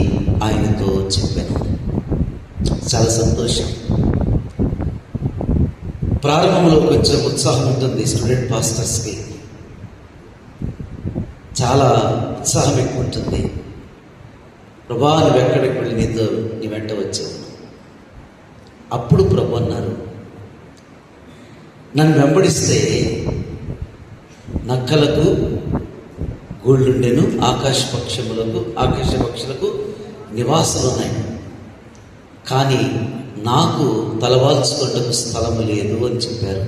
ఆయనతో చెప్పాను. చాలా సంతోషం. ప్రారంభంలో కొంచెం ఉత్సాహం ఉంటుంది స్టూడెంట్ పాస్టర్స్కి, చాలా ఉత్సాహం ఎక్కువ ఉంటుంది. ప్రభా నువ్వెక్కడికి వెళ్ళి నీ వెంట వచ్చావు. అప్పుడు ప్రభు అన్నారు, నన్ను వెంబడిస్తే నక్కలకు గూళ్ళుండెను, ఆకాశ పక్షులకు నివాసాలు ఉన్నాయి, కానీ నాకు తలవాల్చుకుంటకు స్థలము లేదు అని చెప్పారు.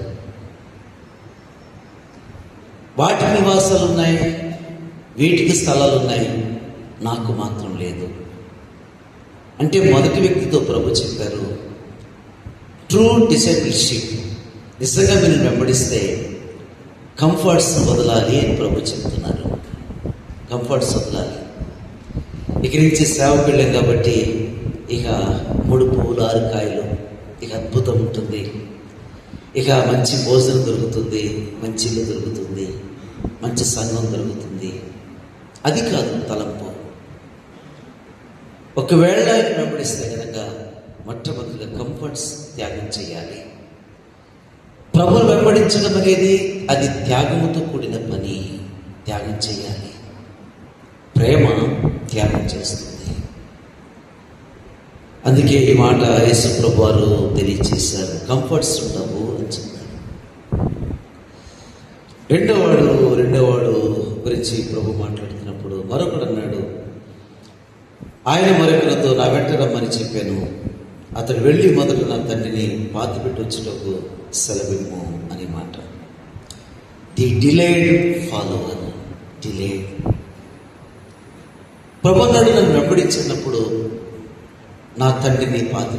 వాటికి నివాసాలు ఉన్నాయి, వీటికి స్థలాలు ఉన్నాయి, నాకు మాత్రం లేదు. అంటే మొదటి వ్యక్తితో ప్రభు చెప్పారు, ట్రూ డిసైపుల్షిప్, నిజంగా మీరు వెంబడిస్తే కంఫర్ట్స్ వదలాలి అని ప్రభు చెప్తున్నారు. కంఫర్ట్స్ వదలాలి. ఇక్కడి నుంచి సేవకు వెళ్ళాం కాబట్టి ఇక 3 పువ్వులు 6 కాయలు, ఇక అద్భుతం ఉంటుంది, ఇక మంచి భోజనం దొరుకుతుంది, మంచి ఇల్లు దొరుకుతుంది, మంచి సంఘం దొరుకుతుంది. అది కాదు తలంపు. ఒకవేళ వెంబడిస్తే కనుక మొట్టమొదటిగా కంఫర్ట్స్ త్యాగం చేయాలి. ప్రభువును వెంబడించడం అనేది అది త్యాగముతో కూడిన పని. త్యాగం చేయాలి. ప్రేమ త్యాగం చేస్తుంది. అందుకే ఈ మాట యేసు ప్రభు వారు తెలియజేశారు, కంఫర్ట్స్ ఉండవు అని చెప్పారు. రెండోవాడు గురించి ప్రభు మాట్లాడుతున్నప్పుడు మరొకడు అన్నాడు, ఆయన మరొకరితో నా వెంట రమ్మని చెప్పాను, అతడు వెళ్ళి మొదట నా తండ్రిని పాతిపెట్టి వచ్చుటకు సెలవిమ్ము అని మాట. The delayed follower, delayed. ప్రభు అన్నాడు, నన్ను వెంబడించినప్పుడు నా తండ్రిని పాతి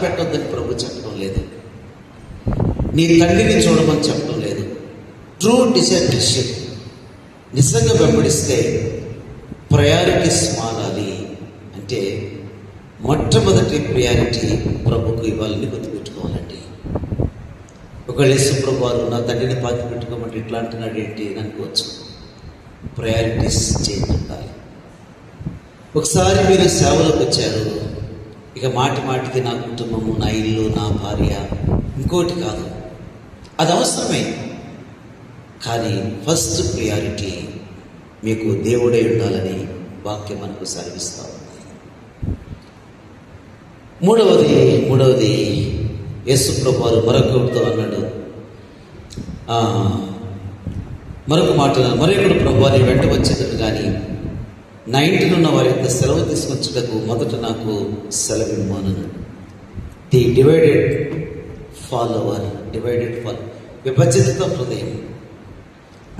పెట్టొద్దని ప్రభు చెప్పడం లేదు, నీ తండ్రిని చూడమని చెప్పడం లేదు. ట్రూ డిసైపుల్షిప్, నిజంగా వెంబడిస్తే ప్రయారిటీస్ మారాలి. అంటే మొట్టమొదటి ప్రయారిటీ ప్రభుకు ఇవ్వాలని గుర్తుపెట్టుకోవాలండి. ఒకవేళ యేసు ప్రభు వారు నా తండ్రిని పాతి పెట్టుకోమంటే ఇట్లా అంటున్నాడు ఏంటి అని అనుకోవచ్చు. ప్రయారిటీస్ చేంజ్ ఉండాలి. ఒకసారి మీరు సేవలోకి వచ్చారు, ఇక మాటికి నా కుటుంబము, నా ఇల్లు, నా భార్య, ఇంకోటి కాదు, అది అవసరమే. కానీ ఫస్ట్ ప్రియారిటీ మీకు దేవుడే ఉండాలని వాక్యం మనకు సెలవిస్తూ ఉంది. మూడవది యేసు ప్రభు వారు మరొకరితో అన్నాడు, మరొక మాట, మరొకడు ప్రభు వారి వెంట వచ్చేటట్టు కానీ నా ఇంటినున్న వారి యొక్క సెలవు తీసుకొచ్చుటకు మొదట నాకు సెలవిమ్మను. ది డివైడెడ్ ఫాలోవర్, విభజిత హృదయం.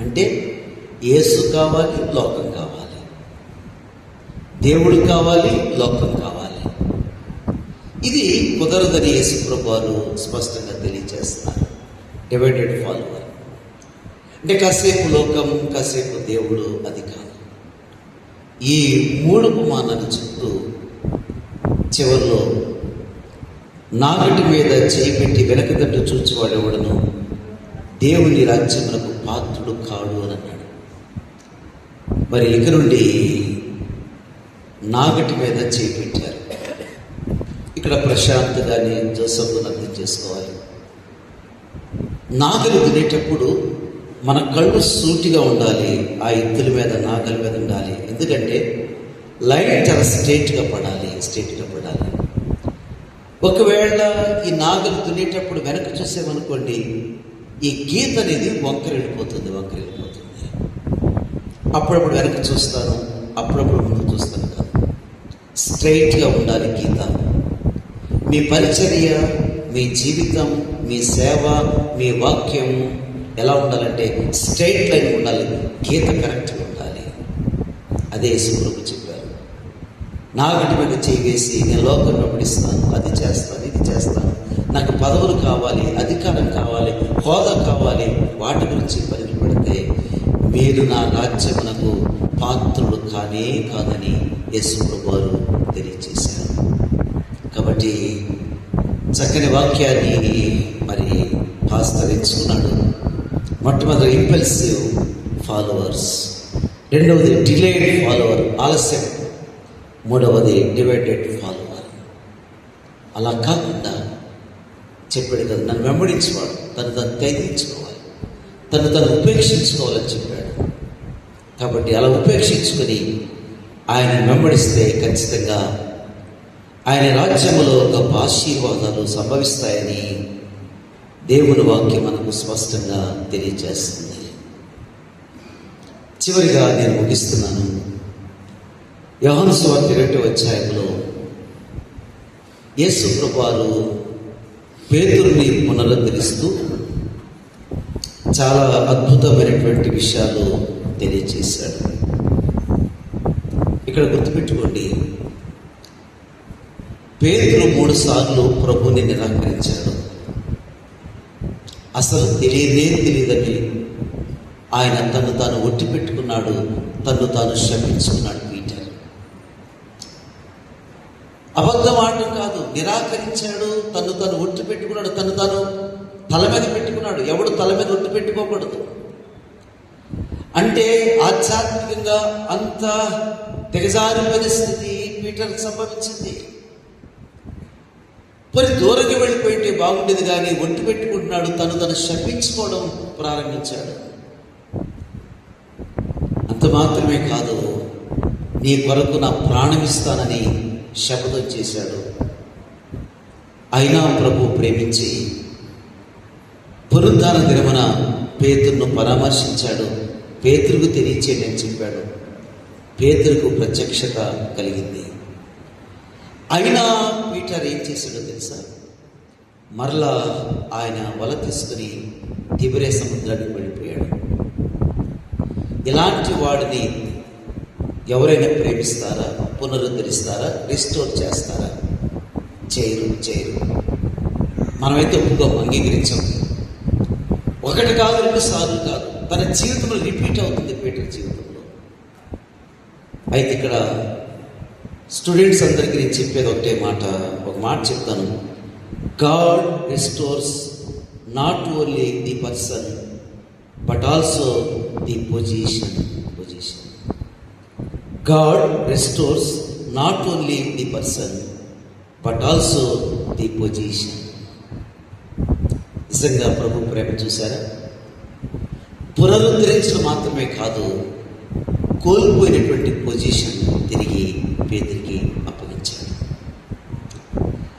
అంటే యేసు కావాలి, లోకం కావాలి, దేవుడు కావాలి, లోకం కావాలి. ఇది కుదరదని యేసు ప్రభు వారు స్పష్టంగా తెలియజేస్తున్నారు. డివైడెడ్ ఫాలోవర్ అంటే కాసేపు లోకం, కాసేపు దేవుడు, అది కాదు. ఈ 3 ఉపమానాలు చెప్తూ చివరిలో నాగటి మీద చేయి పెట్టి వెనకదట్టు చూచివాడెవడను దేవుని రాజ్యమునకు పాత్రుడు కాడు అని అన్నాడు. మరి ఇక నుండి నాగటి మీద చేయి పెట్టారు. ఇక్కడ ప్రశాంత్ గాని జోసఫ్ అర్థం చేసుకోవాలి. నాగలి దున్నేటప్పుడు మన కళ్ళు సూటిగా ఉండాలి, ఆ ఎత్తుల మీద నాగల మీద ఉండాలి. ఎందుకంటే లైన్ చాలా స్ట్రైట్గా పడాలి. ఒకవేళ ఈ నాగలు దున్నేటప్పుడు వెనక్కి చూసామనుకోండి, ఈ గీత అనేది వంకర వెళ్ళిపోతుంది. అప్పుడప్పుడు వెనక్కి చూస్తాను, అప్పుడప్పుడు ముందు చూస్తాను కాదు. స్ట్రైట్గా ఉండాలి గీత. మీ పరిచర్య, మీ జీవితం, మీ సేవ, మీ వాక్యం ఎలా ఉండాలంటే స్ట్రైట్ లైన్ ఉండాలి, గీత కరెక్ట్గా ఉండాలి. అదే యేసు ప్రభు చెప్పారు. నాగటి మీద చేయి వేసి నేను లోకం వెంబడిస్తాను, అది చేస్తాను, ఇది చేస్తాను, నాకు పదవులు కావాలి, అధికారం కావాలి, హోదా కావాలి, వాటి గురించి పలికి పెడితే మీరు నా రాజ్యమునకు పాత్రుడు కానే కాదని యేసు ప్రభువారు తెలియజేశారు. కాబట్టి చక్కని వాక్యాన్ని మరి పాస్టర్ ఎంచుకున్నాడు. మొట్టమొదటి ఇంపల్సివ్ ఫాలోవర్స్, రెండవది డిలేడ్ ఫాలోవర్, ఆలస్యం, మూడవది డివైడెడ్ ఫాలోవర్. అలా కాకుండా చెప్పాడు కదా, నన్ను వెంబడించేవాడు తను తగ్గించుకోవాలి, తను ఉపేక్షించుకోవాలని చెప్పాడు. కాబట్టి అలా ఉపేక్షించుకొని ఆయన వెంబడిస్తే ఖచ్చితంగా ఆయన రాజ్యములో గొప్ప ఆశీర్వాదాలు సంభవిస్తాయని దేవుని వాక్యం మనకు స్పష్టంగా తెలియజేస్తుంది. చివరిగా నేను ముగిస్తున్నాను. యోహాను సువార్త 2వ అధ్యాయంలో యేసు ప్రభువారు పేతురుని పునరుద్ధరిస్తూ చాలా అద్భుతమైనటువంటి విషయాలు తెలియజేశాడు. ఇక్కడ గుర్తుపెట్టుకోండి, పేతురు 3 సార్లు ప్రభుని నిరాకరించాడు. అసలు తెలియదని ఆయన తను తాను ఒట్టి పెట్టుకున్నాడు, తను తాను శపించుకున్నాడు. పీటర్ అబద్ధం ఆడటం కాదు, నిరాకరించాడు, తను తాను ఒట్టి పెట్టుకున్నాడు, తను తాను తల మీద పెట్టుకున్నాడు. ఎవడు తల మీద ఒట్టి పెట్టుకోకూడదు. అంటే ఆధ్యాత్మికంగా అంత దిగజారిపోయిన స్థితి పీటర్కి సంభవించింది. మరి దూరంగా వెళ్ళిపోయింటే బాగుండేది, కానీ ఒట్టి పెట్టుకుంటున్నాడు, తను శపించుకోవడం ప్రారంభించాడు. అంత మాత్రమే కాదు, నీ కొరకు నా ప్రాణం ఇస్తానని శపథం చేశాడు. అయినా ప్రభు ప్రేమించి పునరుద్ధాన దినమున పేతురును పరామర్శించాడు. పేతురుకు తెలియచేయండి అని చెప్పాడు. పేతురుకు ప్రత్యక్షత కలిగింది. అయినా పీటర్ ఏం చేశాడో తెలుసా? మరలా ఆయన వల తీసుకుని తిబిరే సముద్రానికి వెళ్ళిపోయాడు. ఇలాంటి వాడిని ఎవరైనా ప్రేమిస్తారా? పునరుద్ధరిస్తారా? రిస్టోర్ చేస్తారా? చేయరు. మనమైతే ఒప్పుకోం, అంగీకరించాం. 1 కాదు, 2 సార్లు కాదు, తన జీవితంలో రిపీట్ అవుతుంది పీటర్ జీవితంలో. అయితే ఇక్కడ స్టూడెంట్స్ అందరికీ నేను చెప్పేది ఒక మాట చెప్తాను. God restores not only the person but also the position. God restores not only the person but also the position. నిజంగా ప్రభు ప్రేమ చూశారా? పునరుద్ధరించడం మాత్రమే కాదు, కోల్పోయినటువంటి పొజిషన్ తిరిగి పేతురికి అప్పగించాడు.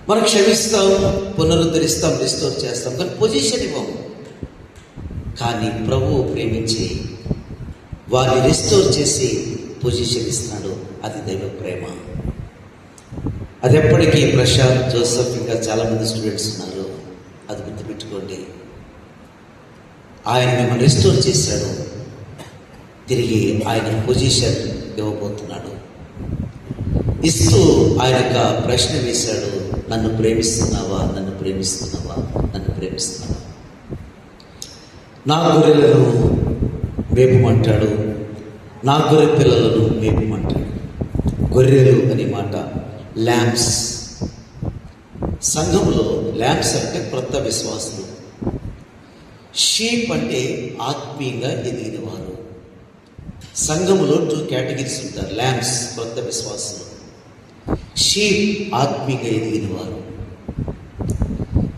మనం క్షమిస్తాం, పునరుద్ధరిస్తాం, రిస్టోర్ చేస్తాం, కానీ పొజిషన్ ఇవ్వము. కానీ ప్రభువు ప్రేమించి వారిని రిస్టోర్ చేసి పొజిషన్ ఇస్తున్నాడు. అది దైవ ప్రేమ. అది ఎప్పటికీ ప్రశాంత్, జోసెఫ్, ఇంకా చాలామంది స్టూడెంట్స్ ఉన్నారు. అది గుర్తుపెట్టుకోండి. ఆయన మిమ్మల్ని రిస్టోర్ చేశాడు, తిరిగి ఆయన పొజిషన్ ఇవ్వబోతున్నాడు. ఇస్తూ ఆయన ఒక ప్రశ్న వేశాడు, నన్ను ప్రేమిస్తున్నావా? నా గొర్రెలను మేపమంటాడు, నా గొర్రె పిల్లలను మేపమంటాడు. గొర్రెలు అనే మాట ల్యాంప్స్. సంఘంలో ల్యాంప్స్ అంటే క్రొత్త విశ్వాసులు, షీప్ అంటే ఆత్మీయంగా ఎదిగిన వారు. సంఘములో 2 కేటగిరీస్ ఉంటారు. ల్యాంప్స్ క్రొత్త విశ్వాసులు, షీప్ ఆత్మీయంగా ఎదిగిన వారు.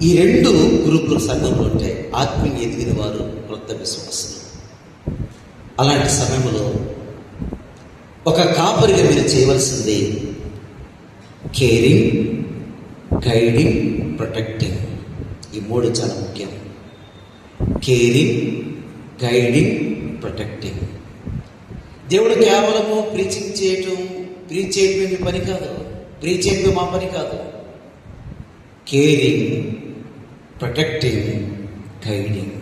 ఈ 2 గ్రూపులు సంఘంలో ఉంటాయి. ఆత్మీయంగా ఎదిగిన వారు, క్రొత్త విశ్వాసులు. అలాంటి సమయంలో ఒక కాపరిగా మీరు చేయవలసింది కేరింగ్, గైడింగ్, ప్రొటెక్టింగ్. ఈ 3 చాలా ముఖ్యం. Caring, guiding, protecting. దేవుడు కేవలము ప్రీచ్ చేయడం మీ పని కాదు, ప్రీచ్ చేయడం మా పని కాదు. Caring, protecting, guiding.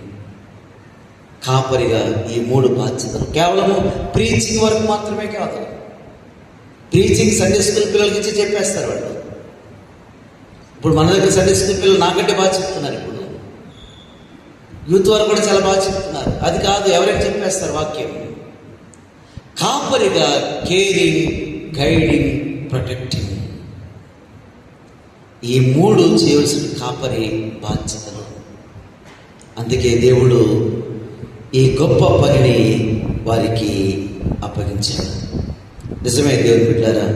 కాపరిగా ఈ 3 బాధ్యతలు. కేవలము ప్రీచింగ్ వరకు మాత్రమే కాదు. ప్రీచింగ్ సండే స్కూల్ పిల్లలకి ఇచ్చి చెప్పేస్తారు వాళ్ళు. ఇప్పుడు మన దగ్గర సండే స్కూల్ పిల్లలు నాకంటే బాగా చెప్తున్నారు. ఇప్పుడు యూత్ వారు కూడా చాలా బాగా చెప్తున్నారు. అది కాదు, ఎవరైనా చెప్పేస్తారు వాక్యం. కాపరిగా కేరింగ్, గైడింగ్, ప్రొటెక్టింగ్. ఈ మూడు చేయవలసిన కాపరి బాధ్యతలు. అందుకే దేవుడు ఈ గొప్ప పనిని వారికి అప్పగించాడు. నిజమే దేవుని బిడ్డారా,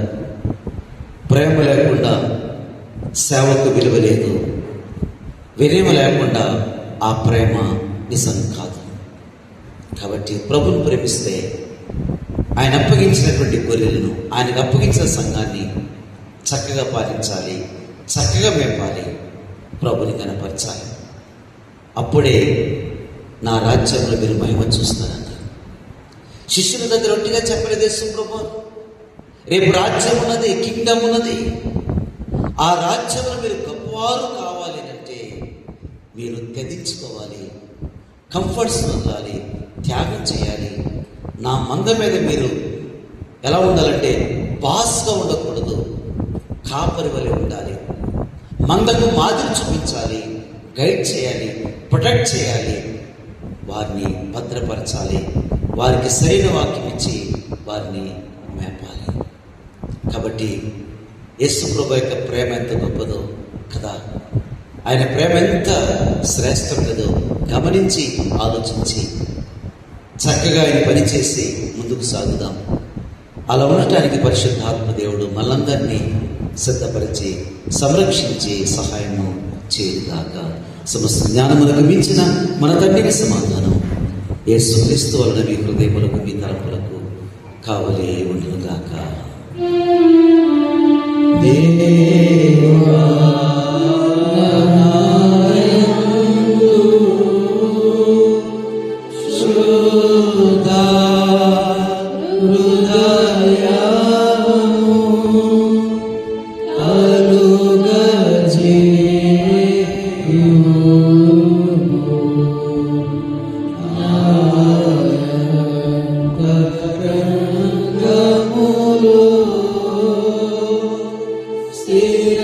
ప్రేమ లేకుండా సేవకు విలువ లేదు. వినయం లేకుండా ఆ ప్రేమ నిజం కాదు. కాబట్టి ప్రభుని ప్రేమిస్తే ఆయన అప్పగించినటువంటి గొర్రెలను, ఆయనకు అప్పగించిన సంఘాన్ని చక్కగా పాలించాలి, చక్కగా మేపాలి, ప్రభుని కనపరచాలి. అప్పుడే నా రాజ్యంలో మీరు మహిమ చూస్తారన్నారు. శిష్యుల దగ్గర ఒట్టిగా చెప్పలేదు యేసు ప్రభు, రేపు రాజ్యం ఉన్నది, కింగ్డమ్ ఉన్నది. ఆ రాజ్యంలో మీరు గొప్పవారు కావాలి అంటే మీరు త్యజించుకోవాలి, కంఫర్ట్స్ వదలాలి, త్యాగం చేయాలి. నా మంద మీద మీరు ఎలా ఉండాలంటే బాస్గా ఉండకూడదు, కాపరి వలె ఉండాలి. మందకు మాదిరి చూపించాలి, గైడ్ చేయాలి, ప్రొటెక్ట్ చేయాలి, వారిని భద్రపరచాలి, వారికి సరైన వాక్యం ఇచ్చి వారిని మేపాలి. కాబట్టి యేసు ప్రభు యొక్క ప్రేమ ఎంత గొప్పదో కదా, ఆయన ప్రేమ ఎంత శ్రేష్టమైనదో గమనించి ఆలోచించి చక్కగా ఆయన పనిచేసి ముందుకు సాగుదాం. అలా ఉండటానికి పరిశుద్ధాత్మ దేవుడు మనందరినీ సిద్ధపరిచి సంరక్షించి సహాయము చేయగాక. సమస్త జ్ఞానములకు మించిన మన తండ్రికి సమాధానం యేసుక్రీస్తు వలన మీ హృదయములకు, మీ తలపులకు కావలి ఉండునుగాక. దేవా స్థిర